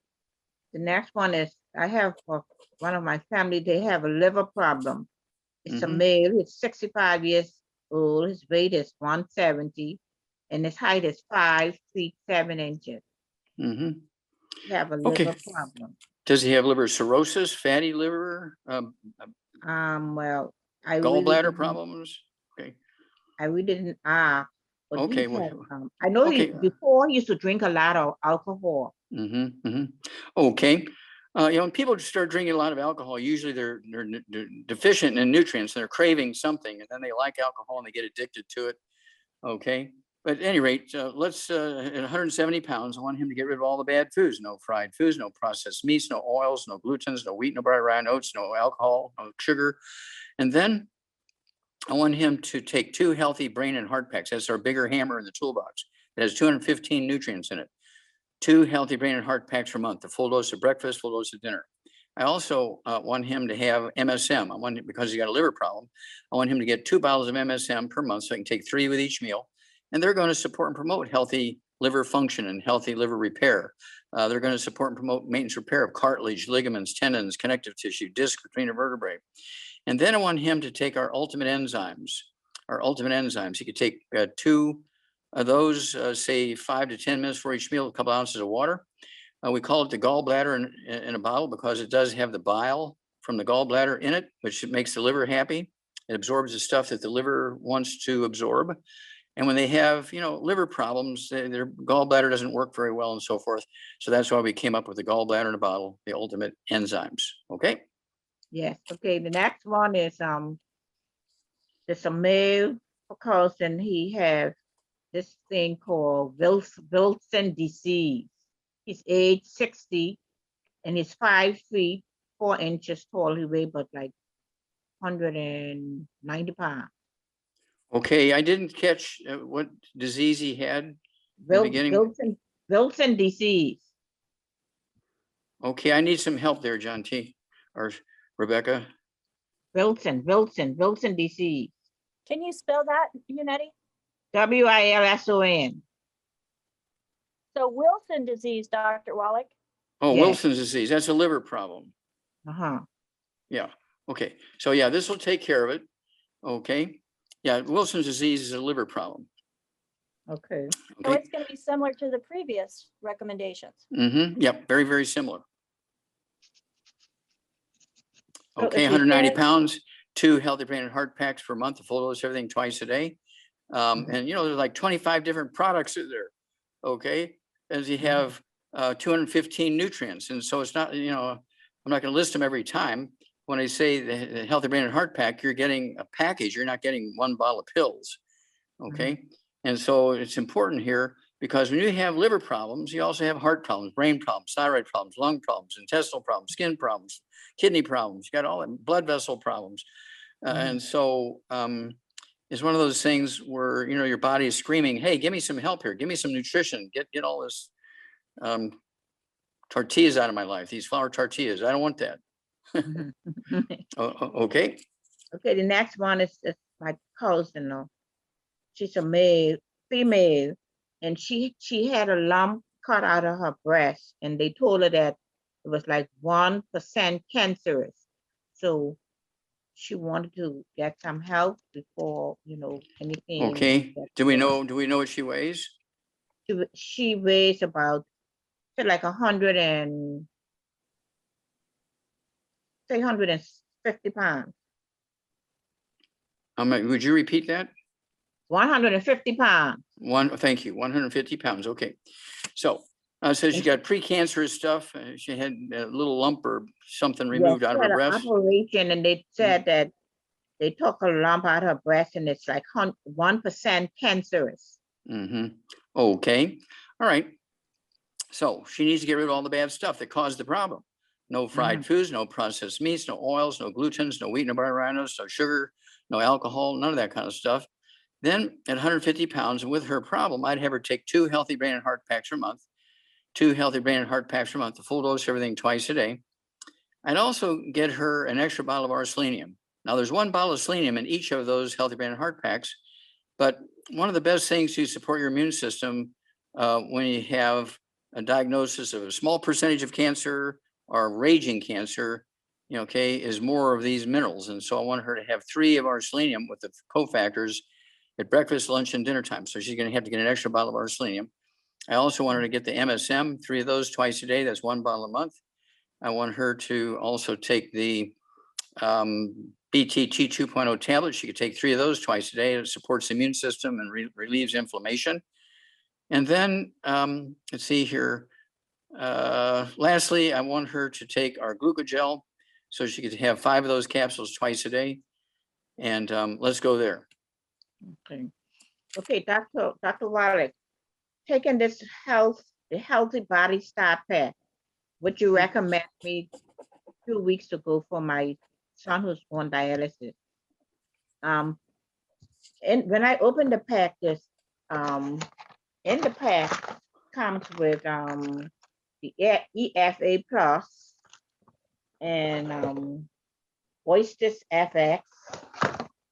the next one is, I have one of my family, they have a liver problem. It's a male, he's 65 years old, his weight is 170, and his height is 5 feet 7 inches. He have a liver problem. Does he have liver cirrhosis, fatty liver? Well, gallbladder problems? Okay. I really didn't ask, But Okay, he well, had, I know okay. before he used to drink a lot of alcohol. Okay. You know, when people start drinking a lot of alcohol, usually they're deficient in nutrients. They're craving something, and then they like alcohol and they get addicted to it. Okay. But at any rate, let's at 170 pounds, I want him to get rid of all the bad foods: no fried foods, no processed meats, no oils, no glutens, no wheat, no bright rye oats, no alcohol, no sugar. And then I want him to take 2 healthy brain and heart packs. That's our bigger hammer in the toolbox. It has 215 nutrients in it. 2 healthy brain and heart packs per month, a full dose of breakfast, full dose of dinner. I also want him to have MSM. I want him, because he got a liver problem, I want him to get 2 bottles of MSM per month, so I can take 3 with each meal. And they're going to support and promote healthy liver function and healthy liver repair. They're going to support and promote maintenance repair of cartilage, ligaments, tendons, connective tissue, disc between the vertebrae. And then I want him to take our ultimate enzymes. He could take 2 of those, say 5 to 10 minutes for each meal, a couple ounces of water. We call it the gallbladder in a bottle because it does have the bile from the gallbladder in it, which makes the liver happy. It absorbs the stuff that the liver wants to absorb. And when they have, you know, liver problems, their gallbladder doesn't work very well and so forth. So that's why we came up with the gallbladder in a bottle, the ultimate enzymes. Okay. Yes. Okay. The next one is there's a male person. He has this thing called Wilson disease. He's age 60 and he's 5 feet 4 inches tall. He weighs but like 190 pounds. Okay, I didn't catch what disease he had in the beginning. Wilson disease. Okay, I need some help there, John T. or Rebecca. Wilson disease. Can you spell that, Unetti? Wilson. So Wilson disease, Dr. Wallach. Oh, Yes. Wilson's disease. That's a liver problem. Uh-huh. Yeah. Okay. So yeah, this will take care of it. Okay. Yeah, Wilson's disease is a liver problem. Okay. So Okay. it's going to be similar to the previous recommendations. Yep. Very, very similar. So Okay. if you 190 said- pounds, 2 healthy brain and heart packs per month, a full dose, everything twice a day. And you know, there's like 25 different products in there. Okay. As you have 215 nutrients. And so it's not, you know, I'm not going to list them every time. When I say the healthy brain and heart pack, you're getting a package. You're not getting 1 bottle of pills. Okay. And so it's important here because when you have liver problems, you also have heart problems, brain problems, thyroid problems, lung problems, intestinal problems, skin problems, kidney problems. You got all that, blood vessel problems. And so it's one of those things where, you know, your body is screaming, hey, give me some help here. Give me some nutrition. Get all this tortillas out of my life, these flour tortillas. I don't want that. Okay. Okay, the next one is my cousin. She's a female, and she had a lump cut out of her breast, and they told her that it was like 1% cancerous. So she wanted to get some help before, you know, anything. Okay. Do we know what she weighs? She weighs about, say, like 150 pounds. Would you repeat that? 150 pounds. Thank you. 150 pounds. Okay. So so she got precancerous stuff. She had a little lump or something removed out of her breast. Operation, and they said that they took a lump out of her breast, and it's like 1% cancerous. Okay. All right. So she needs to get rid of all the bad stuff that caused the problem. No fried foods, no processed meats, no oils, no glutens, no wheat, no bright rye oats, no sugar, no alcohol, none of that kind of stuff. Then at 150 pounds, and with her problem, I'd have her take 2 healthy brain and heart packs per month, 2 healthy brain and heart packs per month, the full dose, everything twice a day. I'd also get her an extra bottle of our selenium. Now there's 1 bottle of selenium in each of those healthy brain and heart packs, but one of the best things to support your immune system when you have a diagnosis of a small percentage of cancer or raging cancer, you know, okay, is more of these minerals. And so I want her to have 3 of our selenium with the cofactors at breakfast, lunch, and dinner time. So she's going to have to get an extra bottle of our selenium. I also want her to get the MSM, 3 of those twice a day. That's 1 bottle a month. I want her to also take the BTT 2.0 tablets. She could take 3 of those twice a day. It supports the immune system and relieves inflammation. And then, let's see here. Lastly, I want her to take our glucogel so she could have 5 of those capsules twice a day. And let's go there. Okay. Okay, Dr. Wallach, taking this the Healthy Body Start Pack, would you recommend me 2 weeks ago for my son who's on dialysis? And when I opened the pack, this in the pack comes with the EFA Plus and Oysters FX,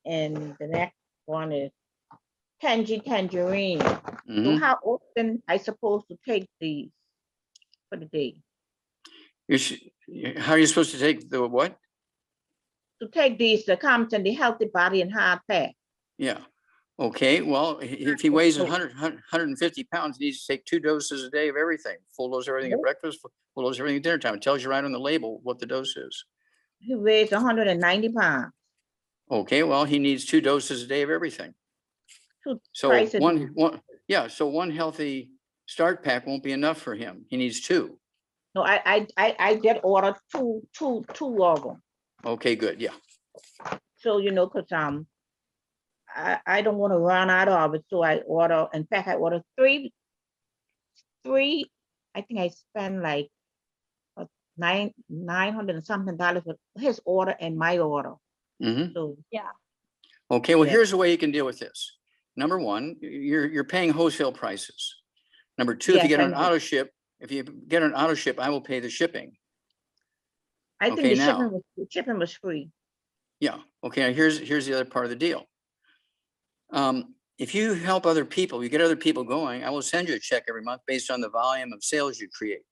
and the next one is Tangerine. So how often I supposed to take these for the day? How are you supposed to take the what? To take these, the comes in the Healthy Body and Heart Pack. Yeah. Okay. Well, if he weighs 150 pounds, he needs to take 2 doses a day of everything. Full dose of everything at breakfast, full dose of everything at dinner time. It tells you right on the label what the dose is. He weighs 190 pounds. Okay. Well, he needs 2 doses a day of everything. So one healthy start pack won't be enough for him. He needs 2. No, I did order two of them. Okay, good. Yeah. So, you know, because I don't want to run out of it. So I order, in fact, I ordered three, I think I spent like $900 and something with his order and my order. So Yeah. Okay, well, here's the way you can deal with this. Number 1, you're paying wholesale prices. Number 2, if you get an auto ship, I will pay the shipping. I think the shipping was free. Yeah. Okay. Now here's the other part of the deal. If you help other people, you get other people going, I will send you a check every month based on the volume of sales you create.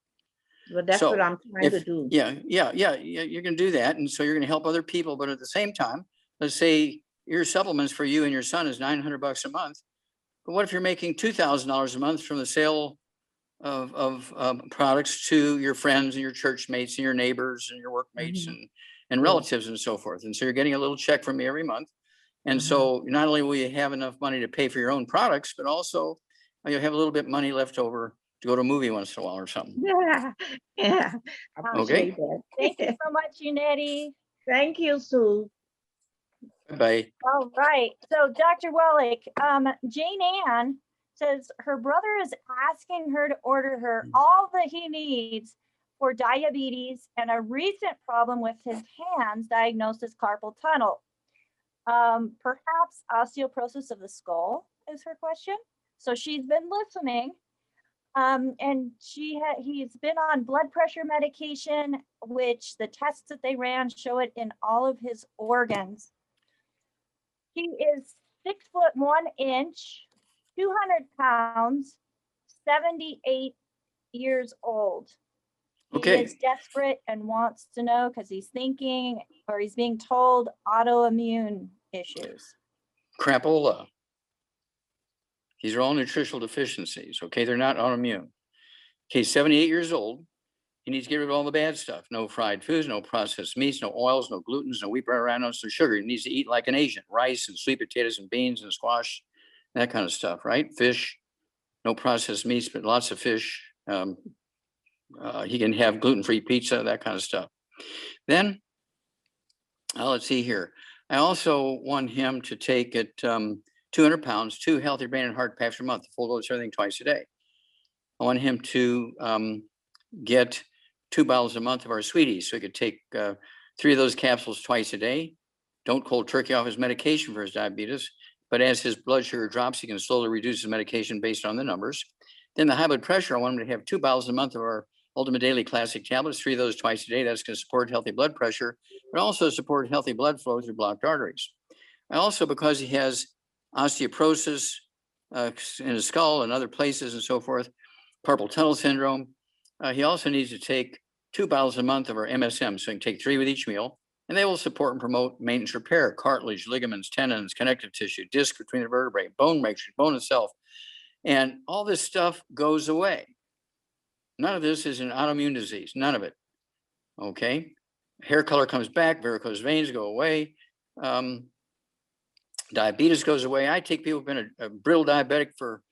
Well, that's what I'm trying to do. Yeah. You're going to do that. And so you're going to help other people. But at the same time, let's say your supplements for you and your son is $900 a month. But what if you're making $2,000 a month from the sale of products to your friends and your church mates and your neighbors and your workmates and relatives and so forth? And so you're getting a little check from me every month. And so not only will you have enough money to pay for your own products, but also you'll have a little bit of money left over to go to a movie once in a while or something. Yeah. Okay. Thank you so much, Unetti. Thank you, Sue. Bye. All right. So Dr. Wallach, Jane Ann says her brother is asking her to order her all that he needs for diabetes and a recent problem with his hands diagnosed as carpal tunnel. Perhaps osteoporosis of the skull is her question. So she's been listening. And he's been on blood pressure medication, which the tests that they ran show it in all of his organs. He is 6'1", 200 pounds, 78 years old. Okay. He is desperate and wants to know because he's thinking, or he's being told, autoimmune issues. Crapola. These are all nutritional deficiencies. Okay, they're not autoimmune. Okay, 78 years old. He needs to get rid of all the bad stuff. No fried foods, no processed meats, no oils, no glutens, no wheat bran, no sugar. He needs to eat like an Asian: rice and sweet potatoes and beans and squash, that kind of stuff, right? Fish, no processed meats, but lots of fish. He can have gluten-free pizza, that kind of stuff. Then, let's see here. I also want him to take it 200 pounds, 2 healthy brain and heart packs a month, full dose everything twice a day. I want him to get 2 bottles a month of our sweeties. So he could take 3 of those capsules twice a day. Don't cold turkey off his medication for his diabetes, but as his blood sugar drops, he can slowly reduce his medication based on the numbers. Then the high blood pressure, I want him to have 2 bottles a month of our Ultimate Daily Classic tablets, 3 of those twice a day. That's going to support healthy blood pressure, but also support healthy blood flow through blocked arteries. I also, because he has osteoporosis in his skull and other places and so forth, carpal tunnel syndrome, he also needs to take 2 bottles a month of our MSM. So he can take 3 with each meal, and they will support and promote maintenance repair, cartilage, ligaments, tendons, connective tissue, disc between the vertebrae, bone matrix, bone itself. And all this stuff goes away. None of this is an autoimmune disease, none of it. Okay. Hair color comes back, varicose veins go away, Diabetes goes away. I take people who've been a brittle diabetic for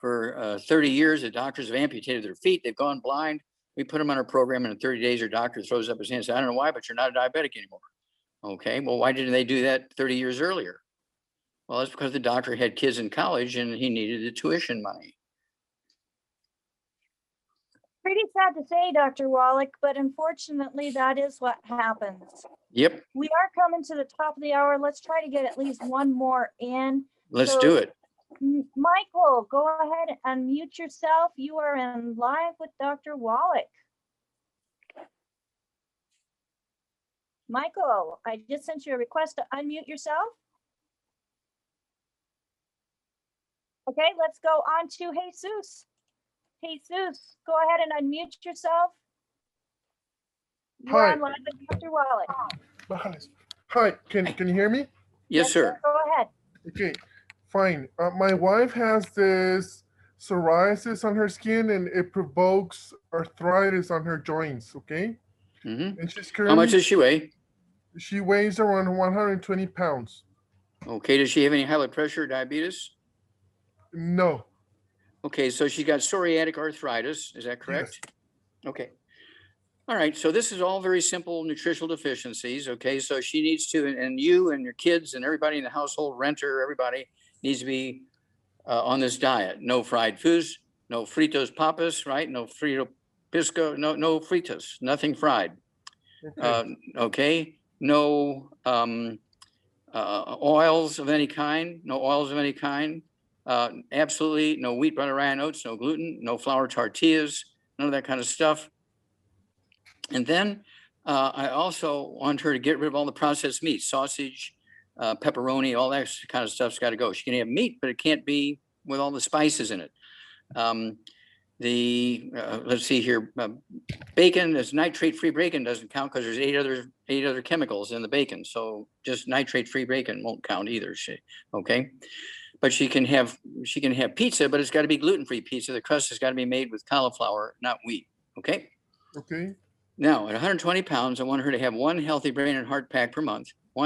30 years. The doctors have amputated their feet. They've gone blind. We put them on a program, and in 30 days, your doctor throws up his hand and says, I don't know why, but you're not a diabetic anymore. Okay, well, why didn't they do that 30 years earlier? Well, that's because the doctor had kids in college and he needed the tuition money. Pretty sad to say, Dr. Wallach, but unfortunately, that is what happens. Yep, We are coming to the top of the hour. Let's try to get at least one more in. let's So, do it. Michael, go ahead and unmute yourself. You are in live with Dr. Wallach. Michael, I just sent you a request to unmute yourself. Okay, let's go on to Jesus. Jesus, go ahead and unmute yourself. You're Hi. on live with Dr. Wallach. Hi, can you hear me? Yes, sir. Go ahead. Okay, fine. My wife has this psoriasis on her skin and it provokes arthritis on her joints, okay? Mhm. And she's How much currently, does she weigh? she weighs around 120 pounds. Okay, does she have any high blood pressure or diabetes? No, Okay, so she got psoriatic arthritis, is that correct? Okay. All right, so this is all very simple nutritional deficiencies, okay? So she needs to, and you and your kids and everybody in the household, renter, everybody needs to be on this diet. No fried foods, no fritos papas, right? No frito pisco, no fritos, nothing fried. okay. Okay, no oils of any kind, absolutely no wheat, butter, rye, and oats, no gluten, no flour tortillas, none of that kind of stuff. And then I also want her to get rid of all the processed meat, sausage, pepperoni, all that kind of stuff's got to go. She can have meat, but it can't be with all the spices in it. Let's see here, bacon, is nitrate-free bacon doesn't count because there's eight other chemicals in the bacon. So just nitrate-free bacon won't count either. Okay. But she can have pizza, but it's got to be gluten-free pizza. The crust has got to be made with cauliflower, not wheat. Okay. Okay. Now, at 120 pounds, I want her to have one healthy brain and heart pack per month. I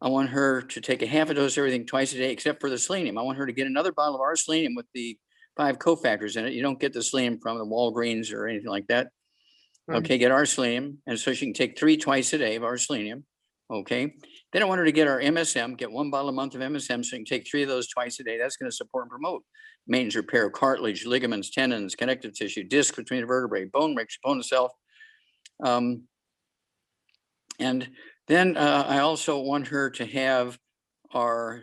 want her to take a half a dose of everything twice a day, except for the selenium. I want her to get another bottle of our selenium with the 5 cofactors in it. You don't get the selenium from the Walgreens or anything like that. Okay, get our selenium. And so she can take 3 twice a day of our selenium. Okay. Then I want her to get our MSM, get 1 bottle a month of MSM, so you can take 3 of those twice a day. That's going to support and promote maintenance repair of cartilage, ligaments, tendons, connective tissue, disc between the vertebrae, bone mix, bone itself. And then I also want her to have our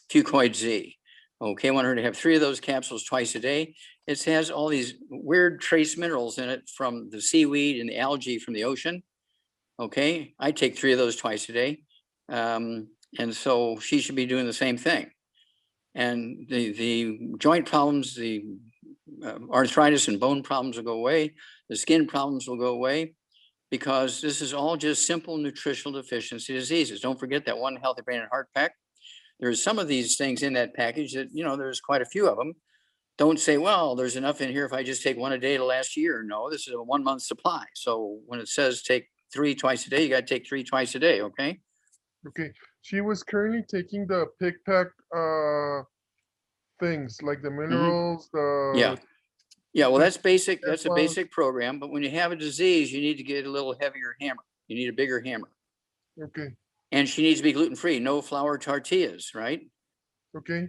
Fucoid Z. Okay, I want her to have 3 of those capsules twice a day. It has all these weird trace minerals in it from the seaweed and the algae from the ocean. Okay, I take 3 of those twice a day. And so she should be doing the same thing. And the joint problems, the arthritis and bone problems will go away. The skin problems will go away because this is all just simple nutritional deficiency diseases. Don't forget that one healthy brain and heart pack. There's some of these things in that package that, there's quite a few of them. Don't say, well, there's enough in here if I just take 1 a day to last year. No, this is a 1 month supply. So when it says take 3 twice a day, you got to take 3 twice a day. Okay. Okay. She was currently taking the pick pack things like the minerals, Yeah, well, that's basic. That's a basic program. But when you have a disease, you need to get a little heavier hammer. You need a bigger hammer. Okay. And she needs to be gluten-free, no flour tortillas, right? Okay.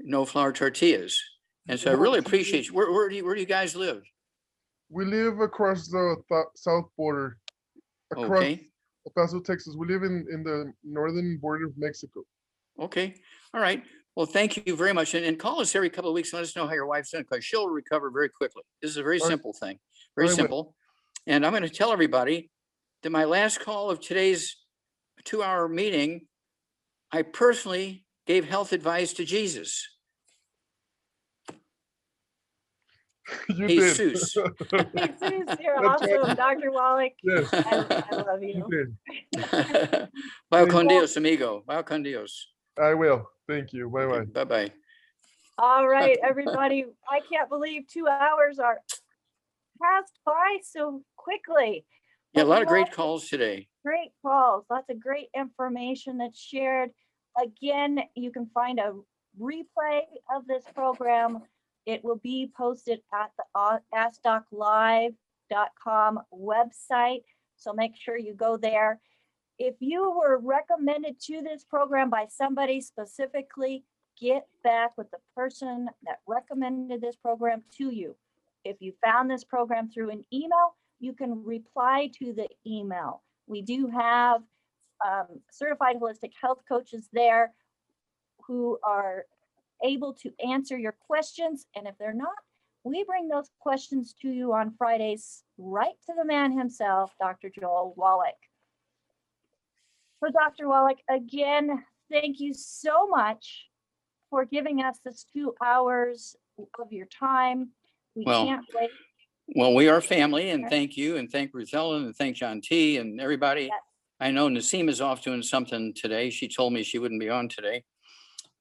No flour tortillas. And so I really appreciate you. Where do you guys live? We live across the south border, across Okay. El Paso, Texas. We live in the northern border of Mexico. Okay. All right. Well, thank you very much. And call us every couple of weeks and let us know how your wife's doing because she'll recover very quickly. This is a very simple thing. Very simple. And I'm going to tell everybody that my last call of today's 2-hour meeting, I personally gave health advice to Jesus. You Jesus. did. Jesus, you're awesome, Dr. Wallach. Yes. I love you. Vaya con Dios, amigo. Vaya con Dios. I will. Thank you. Bye-bye. Okay, bye-bye. All right, everybody. I can't believe 2 hours are passed by so quickly. Yeah, a lot of great Lots calls today. Great calls, lots of great information that's shared. Again, you can find a replay of this program. It will be posted at the AskDocLive.com website. So make sure you go there. If you were recommended to this program by somebody specifically, get back with the person that recommended this program to you. If you found this program through an email, you can reply to the email. We do have certified holistic health coaches there who are able to answer your questions. And if they're not, we bring those questions to you on Fridays, right to the man himself, Dr. Joel Wallach. So Dr. Wallach, again, thank you so much for giving us this 2 hours of your time. We can't wait. Well, we are family, and thank you, and thank Ruth Ellen, and thank John T. and everybody. Yes. I know Naseem is off doing something today. She told me she wouldn't be on today.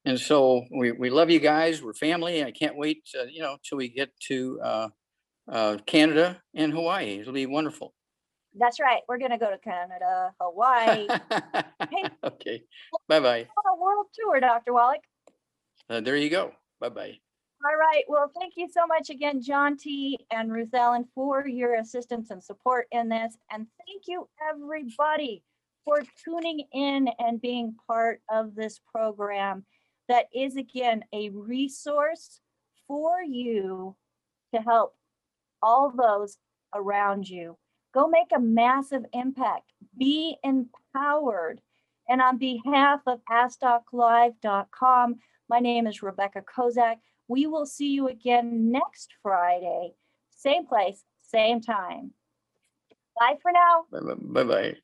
And so we love you guys. We're family. I can't wait, till we get to Canada and Hawaii. It'll be wonderful. That's right. We're going to go to Canada, Hawaii. Hey, Okay. Bye-bye. on a world tour, Dr. Wallach. There you go. Bye-bye. All right. Well, thank you so much again, John T. and Ruth Ellen, for your assistance and support in this. And thank you, everybody, for tuning in and being part of this program that is, again, a resource for you to help all those around you. Go make a massive impact. Be empowered. And on behalf of AskDocLive.com, my name is Rebecca Kozak. We will see you again next Friday. Same place, same time. Bye for now. Bye-bye.